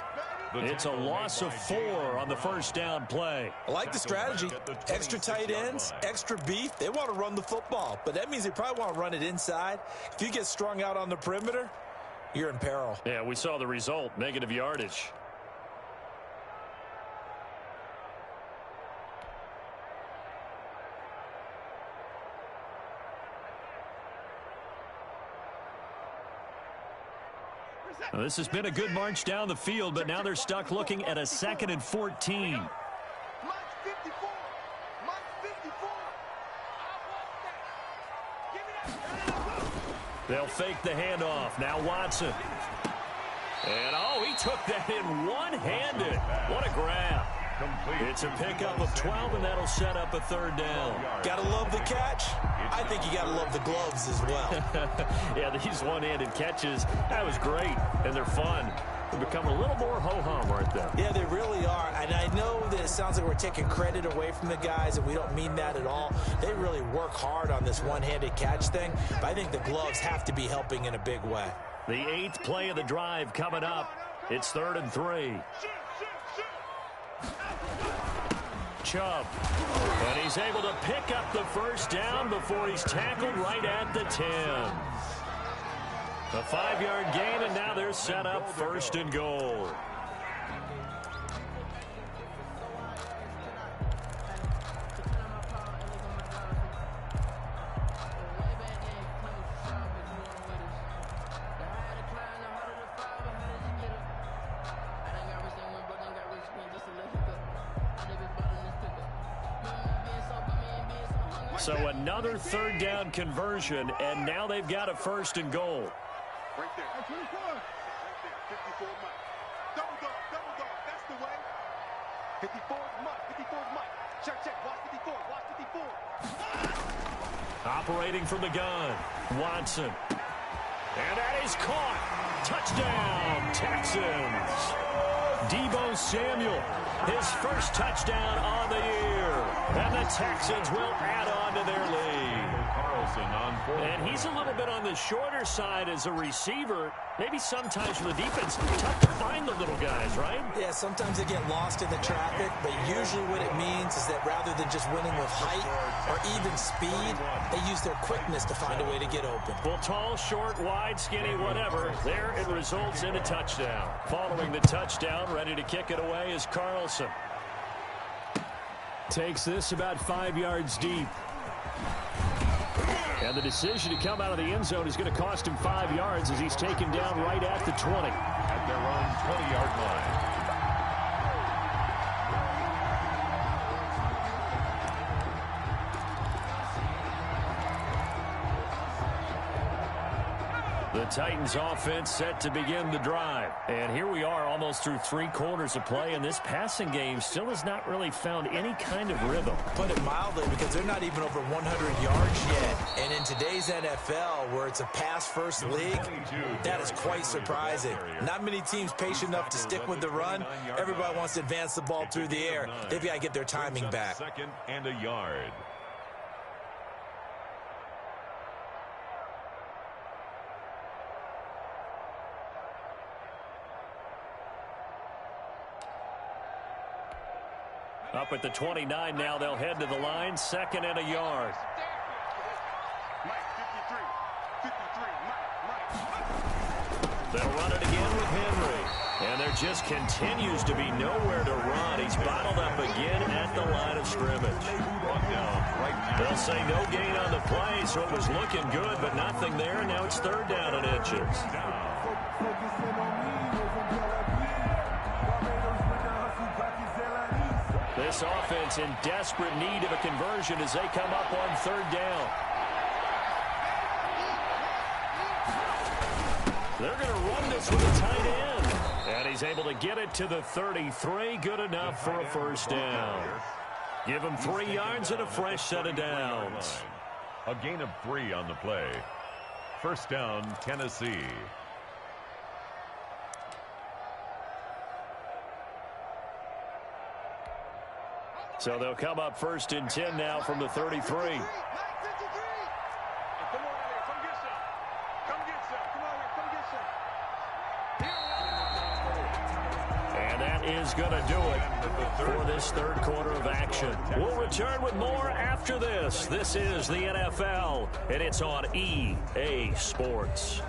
Speaker 1: It's a loss of 4 on the first down play.
Speaker 2: I like the strategy. Extra tight ends, extra beef. They want to run the football, but that means they probably want to run it inside. If you get strung out on the perimeter, you're in peril.
Speaker 1: Yeah, we saw the result, negative yardage. Well, this has been a good march down the field, but now they're stuck looking at a 2nd and 14.
Speaker 3: Mike 54. Mike 54.
Speaker 1: They'll fake the handoff. Now Watson. And, oh, he took that in one-handed. What a grab. It's a pickup of 12, and that'll set up a third down.
Speaker 2: Gotta love the catch. I think you gotta love the gloves as well.
Speaker 1: Yeah, these one-handed catches, that was great, and they're fun. They've become a little more ho-hum, aren't they?
Speaker 2: Yeah, they really are. And I know that it sounds like we're taking credit away from the guys, and we don't mean that at all. They really work hard on this one-handed catch thing, but I think the gloves have to be helping in a big way.
Speaker 1: The 8th play of the drive coming up. It's 3rd and 3. Chubb. And he's able to pick up the first down before he's tackled right at the 10. A 5-yard gain, and now they're set up 1st and goal. So another third down conversion, and now they've got a 1st and goal.
Speaker 3: Right there. 24. Right there. 54 Mike. Double dog. That's the way. 54 Mike. 54 Mike. Check. Watch 54. Watch 54.
Speaker 1: Operating from the gun, Watson. And that is caught. Touchdown, Texans. Deebo Samuel, his first touchdown on the year. And the Texans will add on to their lead. And he's a little bit on the shorter side as a receiver. Maybe sometimes for the defense, tough to find the little guys, right?
Speaker 2: Yeah, sometimes they get lost in the traffic, but usually what it means is that rather than just winning with height or even speed, they use their quickness to find a way to get open.
Speaker 1: Well, tall, short, wide, skinny, whatever, there it results in a touchdown. Following the touchdown, ready to kick it away is Carlson. Takes this about 5 yards deep. And the decision to come out of the end zone is going to cost him 5 yards as he's taken down right at the 20.
Speaker 6: At their own 20-yard line.
Speaker 1: The Titans offense set to begin the drive. And here we are almost through 3 quarters of play, and this passing game still has not really found any kind of rhythm.
Speaker 2: Put it mildly, because they're not even over 100 yards yet. And in today's NFL, where it's a pass-first league, that is quite surprising. Not many teams patient enough to stick with the run. Everybody wants to advance the ball through the air. They've got to get their timing back.
Speaker 6: 2nd and a yard.
Speaker 1: Up at the 29 now, they'll head to the line, 2nd and a yard.
Speaker 3: Mike 53. 53. Mike.
Speaker 1: They'll run it again with Henry. And there just continues to be nowhere to run. He's bottled up again at the line of scrimmage. They'll say no gain on the play, so it was looking good, but nothing there. And now it's third down and inches. This offense in desperate need of a conversion as they come up on third down. They're going to run this with a tight end. And he's able to get it to the 33. Good enough for a first down. Give him 3 yards and a fresh set of downs.
Speaker 6: A gain of 3 on the play. First down, Tennessee.
Speaker 1: So they'll come up first and 10 now from the 33. And that is going to do it for this third quarter of action. We'll return with more after this. This is the NFL, and it's on EA Sports.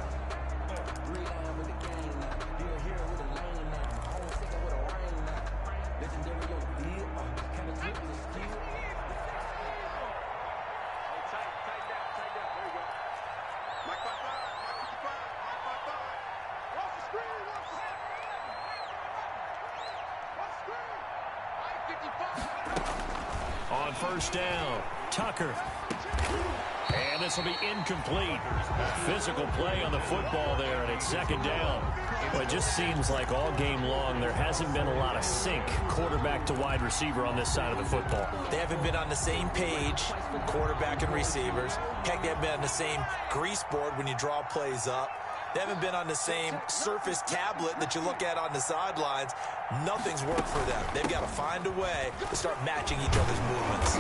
Speaker 1: On first down, Tucker. And this will be incomplete. Physical play on the football there, and it's second down. Well, it just seems like all game long there hasn't been a lot of sync quarterback to wide receiver on this side of the football.
Speaker 2: They haven't been on the same page, quarterback and receivers. Heck, they haven't been on the same grease board when you draw plays up. They haven't been on the same surface tablet that you look at on the sidelines. Nothing's worked for them. They've got to find a way to start matching each other's movements.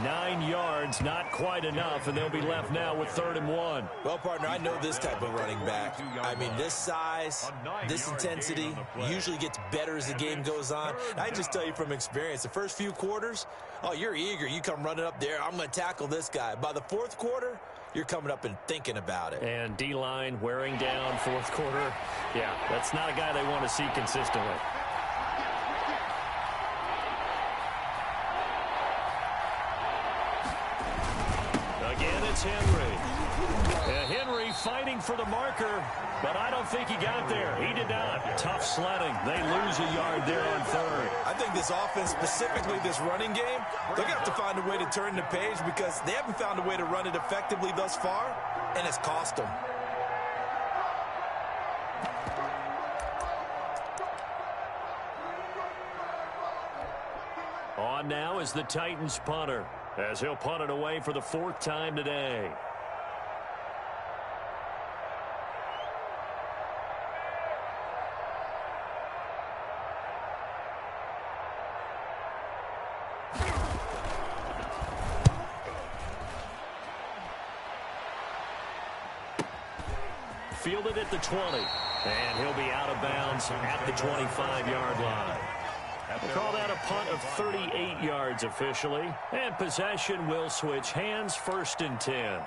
Speaker 1: 9 yards, not quite enough, and they'll be left now with 3rd and 1.
Speaker 2: Well, partner, I know this type of running back. I mean, this size, this intensity usually gets better as the game goes on. I just tell you from experience, the first few quarters, oh, you're eager. You come running up there, I'm going to tackle this guy. By the 4th quarter, you're coming up and thinking about it.
Speaker 1: And D-line wearing down 4th quarter. Yeah, that's not a guy they want to see consistently. Again, it's Henry. Henry fighting for the marker, but I don't think he got there. He did not. Tough sledding. They lose a yard there on 3rd.
Speaker 2: I think this offense, specifically this running game, they're going to have to find a way to turn the page because they haven't found a way to run it effectively thus far, and it's cost them.
Speaker 1: On now is the Titans punter, as he'll punt it away for the 4th time today. Fielded at the 20, and he'll be out of bounds at the 25-yard line. We'll call that a punt of 38 yards officially, and possession will switch hands, 1st and 10.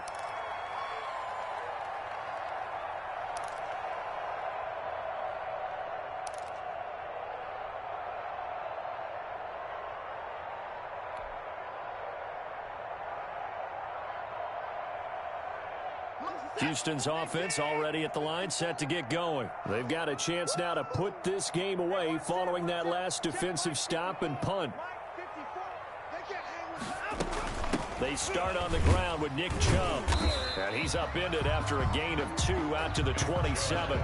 Speaker 1: Houston's offense already at the line, set to get going. They've got a chance now to put this game away following that last defensive stop and punt. They start on the ground with Nick Chubb. And he's upended after a gain of 2 out to the 27.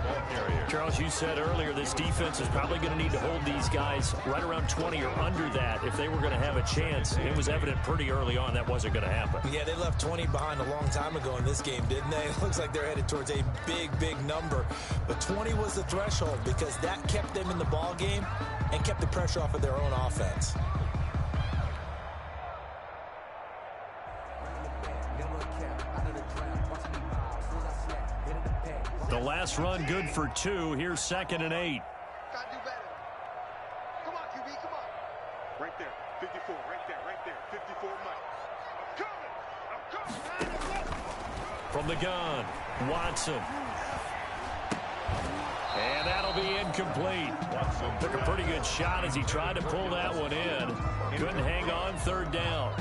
Speaker 1: Charles, you said earlier this defense is probably going to need to hold these guys right around 20 or under that if they were going to have a chance. It was evident pretty early on that wasn't going to happen.
Speaker 2: Yeah, they left 20 behind a long time ago in this game, didn't they? It looks like they're headed towards a big, big number. But 20 was the threshold because that kept them in the ball game and kept the pressure off of their own offense.
Speaker 1: The last run good for 2. Here's 2nd and 8.
Speaker 3: Gotta do better. Come on, QB, come on. Right there, 54, right there, 54 Mike. I'm coming.
Speaker 1: From the gun, Watson. And that'll be incomplete. Took a pretty good shot as he tried to pull that one in. Couldn't hang on, third down.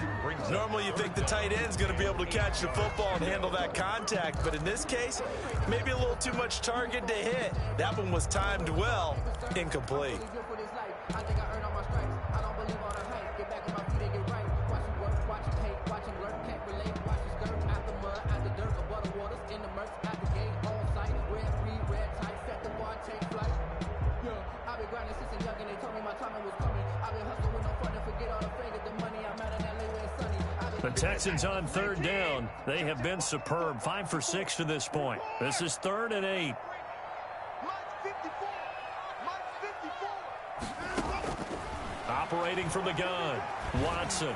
Speaker 2: Normally you think the tight end's going to be able to catch the football and handle that contact, but in this case, maybe a little too much target to hit. That one was timed well, incomplete.
Speaker 1: The Texans on third down. They have been superb. 5 for 6 to this point. This is 3rd and 8. Operating from the gun. Watson.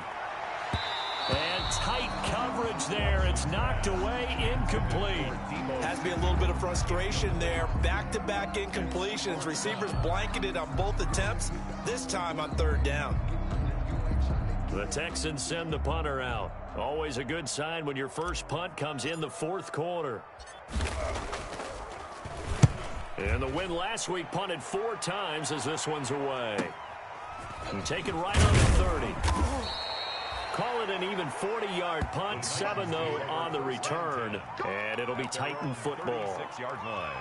Speaker 1: And tight coverage there. It's knocked away, incomplete.
Speaker 2: Has to be a little bit of frustration there. Back-to-back incompletions. Receivers blanketed on both attempts, this time on third down.
Speaker 1: The Texans send the punter out. Always a good sign when your first punt comes in the 4th quarter. And the win last week punted 4 times as this one's away. And taken right on the 30. Call it an even 40-yard punt. 7-0 on the return. And it'll be Titan football.
Speaker 6: 36-yard line.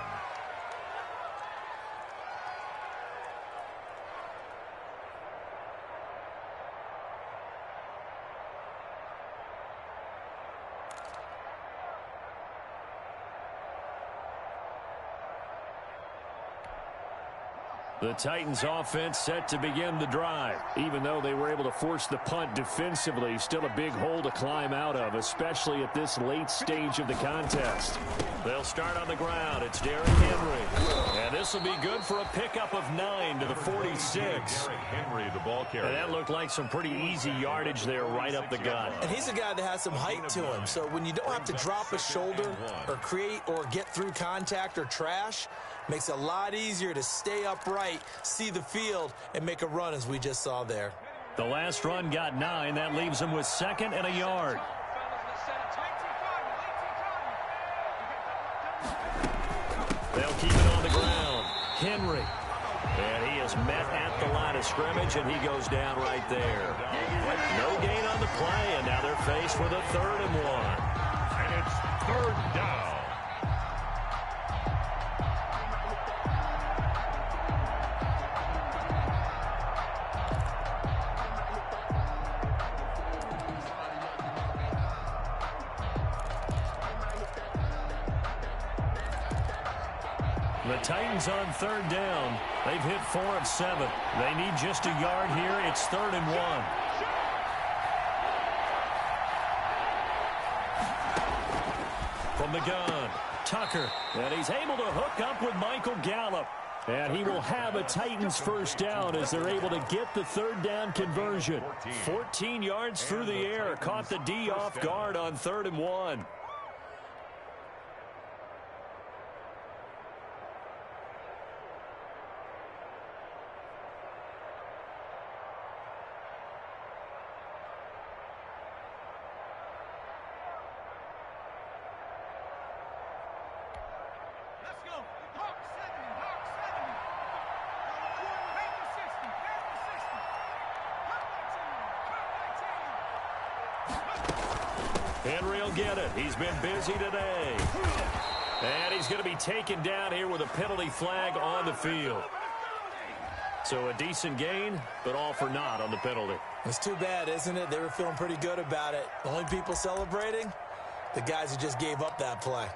Speaker 1: The Titans offense set to begin the drive. Even though they were able to force the punt defensively, still a big hole to climb out of, especially at this late stage of the contest. They'll start on the ground. It's Derrick Henry. And this will be good for a pickup of 9 to the 46.
Speaker 6: Derrick Henry, the ball carrier.
Speaker 1: And that looked like some pretty easy yardage there right up the gut.
Speaker 2: And he's a guy that has some height to him, so when you don't have to drop a shoulder or create or get through contact or trash, makes it a lot easier to stay upright, see the field, and make a run as we just saw there.
Speaker 1: The last run got 9. That leaves him with 2nd and a yard. They'll keep it on the ground. Henry. And he is met at the line of scrimmage, and he goes down right there. No gain on the play, and now they're faced with a 3rd and 1.
Speaker 6: And it's 3rd down.
Speaker 1: The Titans on 3rd down. They've hit 4 of 7. They need just a yard here. It's 3rd and 1. From the gun, Tucker. And he's able to hook up with Michael Gallup. And he will have a Titans first down as they're able to get the 3rd down conversion. 14 yards through the air. Caught the D off guard on 3rd and 1. Henry will get it. He's been busy today. And he's going to be taken down here with a penalty flag on the field. So a decent gain, but all for naught on the penalty.
Speaker 2: It's too bad, isn't it? They were feeling pretty good about it. The only people celebrating, the guys who just gave up that play.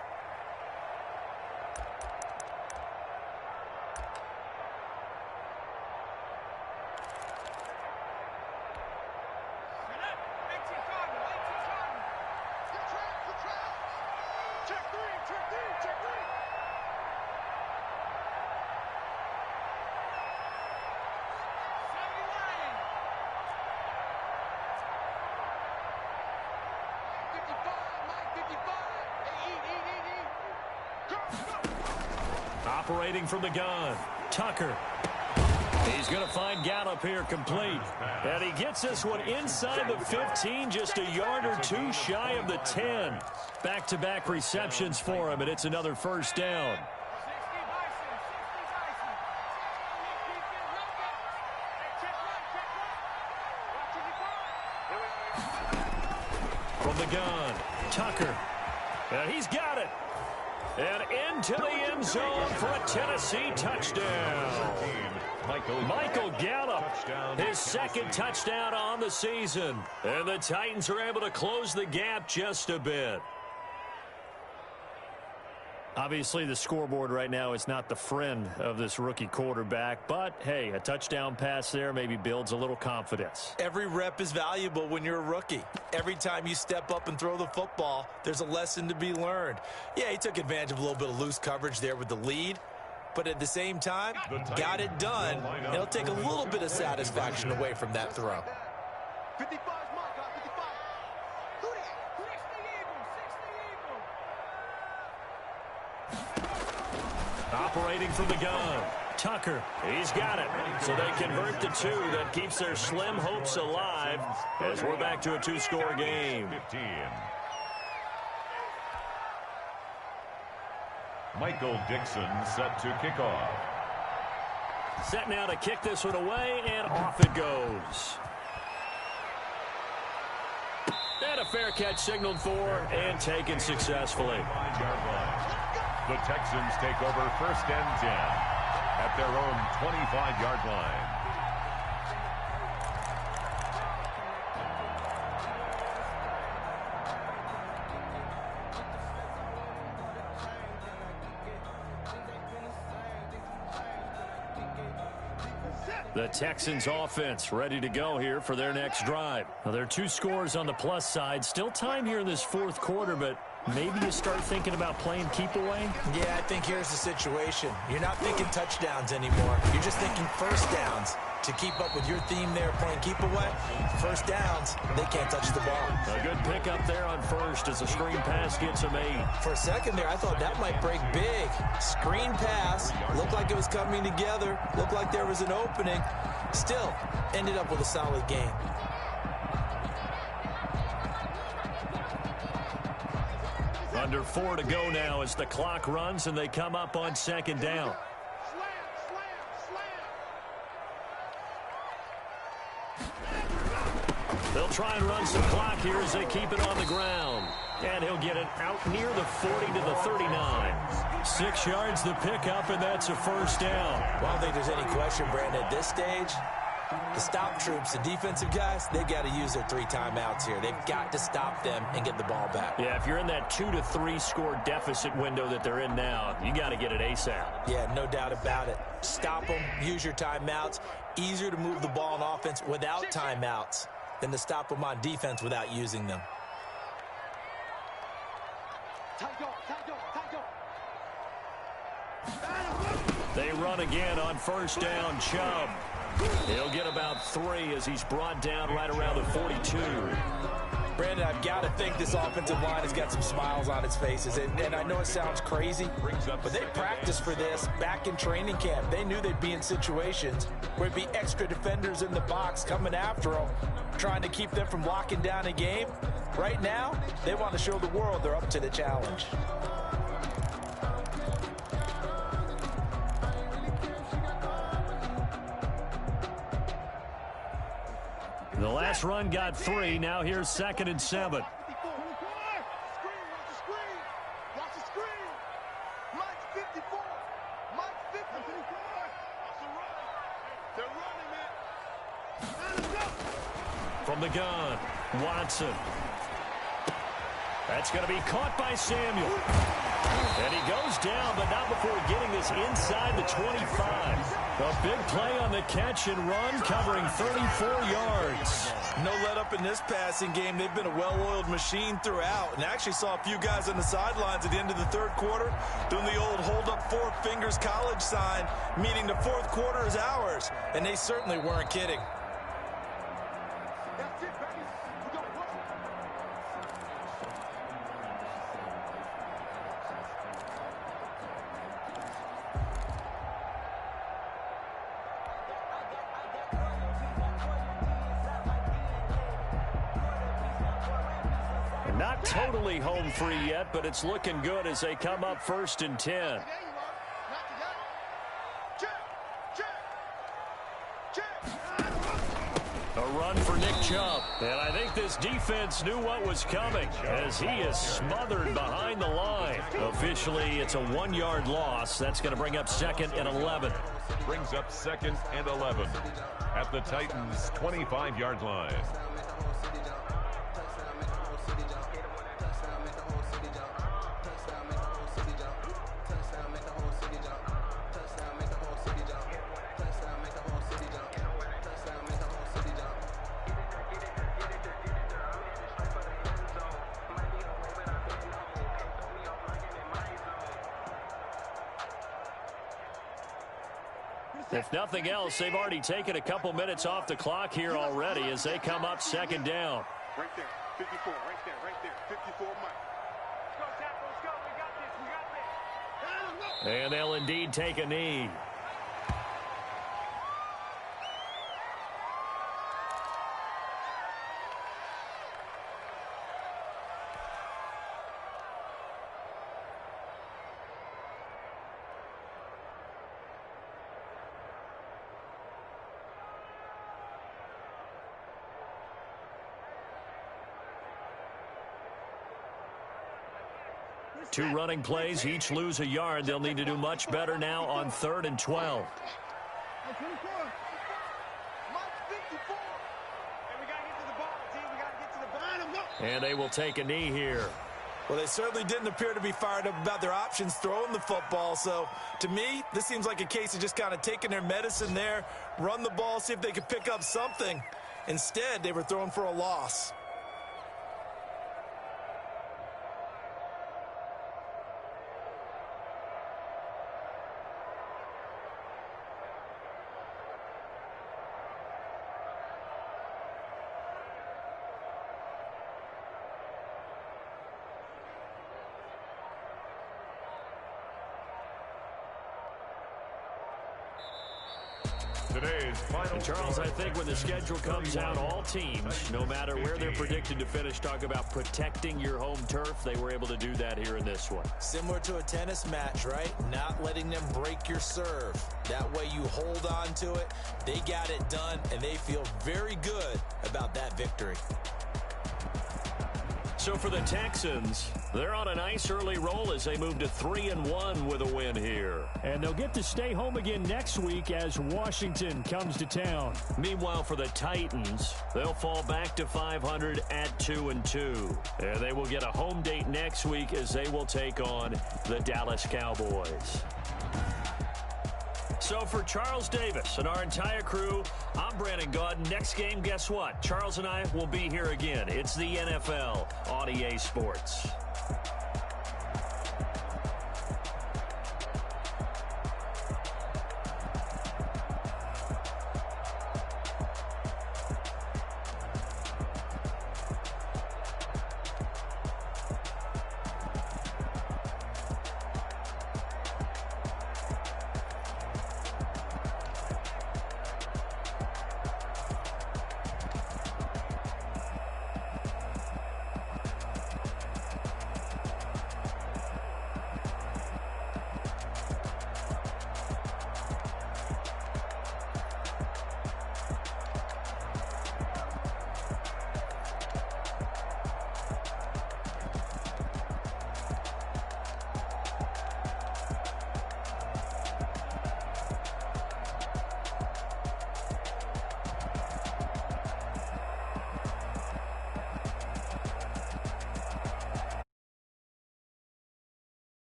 Speaker 1: Operating from the gun, Tucker. He's going to find Gallup here complete. And he gets this one inside the 15, just a yard or 2 shy of the 10. Back-to-back receptions for him, and it's another first down. From the gun, Tucker. And he's got it. And into the end zone for a Tennessee touchdown. Michael Gallup, his second touchdown on the season. And the Titans are able to close the gap just a bit. Obviously, the scoreboard right now is not the friend of this rookie quarterback. But, hey, a touchdown pass there maybe builds a little confidence.
Speaker 2: Every rep is valuable when you're a rookie. Every time you step up and throw the football, there's a lesson to be learned. Yeah, he took advantage of a little bit of loose coverage there with the lead. But at the same time, got it done. It'll take a little bit of satisfaction away from that throw.
Speaker 3: 55 is marked, guys. 55. Who that?
Speaker 1: Operating from the gun, Tucker. He's got it. So they convert the two. That keeps their slim hopes alive as we're back to a two-score game.
Speaker 6: 15. Michael Dixon set to kick off.
Speaker 1: Set now to kick this one away, and off it goes. And a fair catch signaled for and taken successfully.
Speaker 6: The Texans take over 1st and 10 at their own 25-yard line.
Speaker 1: The Texans offense ready to go here for their next drive. Now, there are 2 scores on the plus side. Still time here in this 4th quarter, but maybe you start thinking about playing keep away?
Speaker 2: Yeah, I think here's the situation. You're not thinking touchdowns anymore. You're just thinking first downs. To keep up with your theme there, playing keep away, first downs, they can't touch the ball.
Speaker 1: A good pickup there on first as a screen pass gets a made.
Speaker 2: For a second there, I thought that might break big. Screen pass, looked like it was coming together, looked like there was an opening. Still, ended up with a solid game.
Speaker 1: Under 4 to go now as the clock runs and they come up on 2nd down. They'll try and run some clock here as they keep it on the ground. And he'll get it out near the 40 to the 39. 6 yards the pickup, and that's a first down.
Speaker 2: Well, I don't think there's any question, Brandon, at this stage, the stop troops, the defensive guys, they got to use their 3 timeouts here. They've got to stop them and get the ball back.
Speaker 1: Yeah, if you're in that 2 to 3 score deficit window that they're in now, you got to get it ASAP.
Speaker 2: Yeah, no doubt about it. Stop them, use your timeouts. Easier to move the ball on offense without timeouts than to stop them on defense without using them.
Speaker 1: They run again on first down. Chubb. He'll get about 3 as he's brought down right around the 42.
Speaker 2: Brandon, I've got to think this offensive line has got some smiles on its faces. And I know it sounds crazy, but they practiced for this back in training camp. They knew they'd be in situations where it'd be extra defenders in the box coming after them, trying to keep them from locking down a game. Right now, they want to show the world they're up to the challenge.
Speaker 1: The last run got 3. Now here's 2nd and 7. From the gun, Watson. That's going to be caught by Samuel. And he goes down, but not before getting this inside the 25. A big play on the catch and run, covering 34 yards.
Speaker 2: No let up in this passing game. They've been a well-oiled machine throughout. And actually saw a few guys on the sidelines at the end of the 3rd quarter doing the old hold up 4 fingers college sign, meaning the 4th quarter is ours. And they certainly weren't kidding.
Speaker 1: Not totally home free yet, but it's looking good as they come up 1st and 10. A run for Nick Chubb. And I think this defense knew what was coming as he is smothered behind the line. Officially, it's a 1-yard loss. That's going to bring up 2nd and 11.
Speaker 6: Brings up 2nd and 11 at the Titans' 25-yard line.
Speaker 1: If nothing else, they've already taken a couple minutes off the clock here already as they come up 2nd down.
Speaker 3: Right there, 54, right there, 54, Mike.
Speaker 5: Let's go, Tackle, let's go. We got this.
Speaker 1: And they'll indeed take a knee. Two running plays, each lose a yard. They'll need to do much better now on 3rd and 12. And they will take a knee here.
Speaker 2: Well, they certainly didn't appear to be fired up about their options throwing the football. So, to me, this seems like a case of just kind of taking their medicine there, run the ball, see if they could pick up something. Instead, they were throwing for a loss.
Speaker 1: And Charles, I think when the schedule comes out, all teams, no matter where they're predicted to finish, talk about protecting your home turf. They were able to do that here in this one.
Speaker 2: Similar to a tennis match, right? Not letting them break your serve. That way you hold on to it. They got it done, and they feel very good about that victory.
Speaker 1: So for the Texans, they're on a nice early roll as they move to 3-1 with a win here.
Speaker 7: And they'll get to stay home again next week as Washington comes to town.
Speaker 1: Meanwhile, for the Titans, they'll fall back to 500 at 2-2. And they will get a home date next week as they will take on the Dallas Cowboys. So for Charles Davis and our entire crew, I'm Brandon Gaudin. Next game, guess what? Charles and I will be here again. It's the NFL on EA Sports.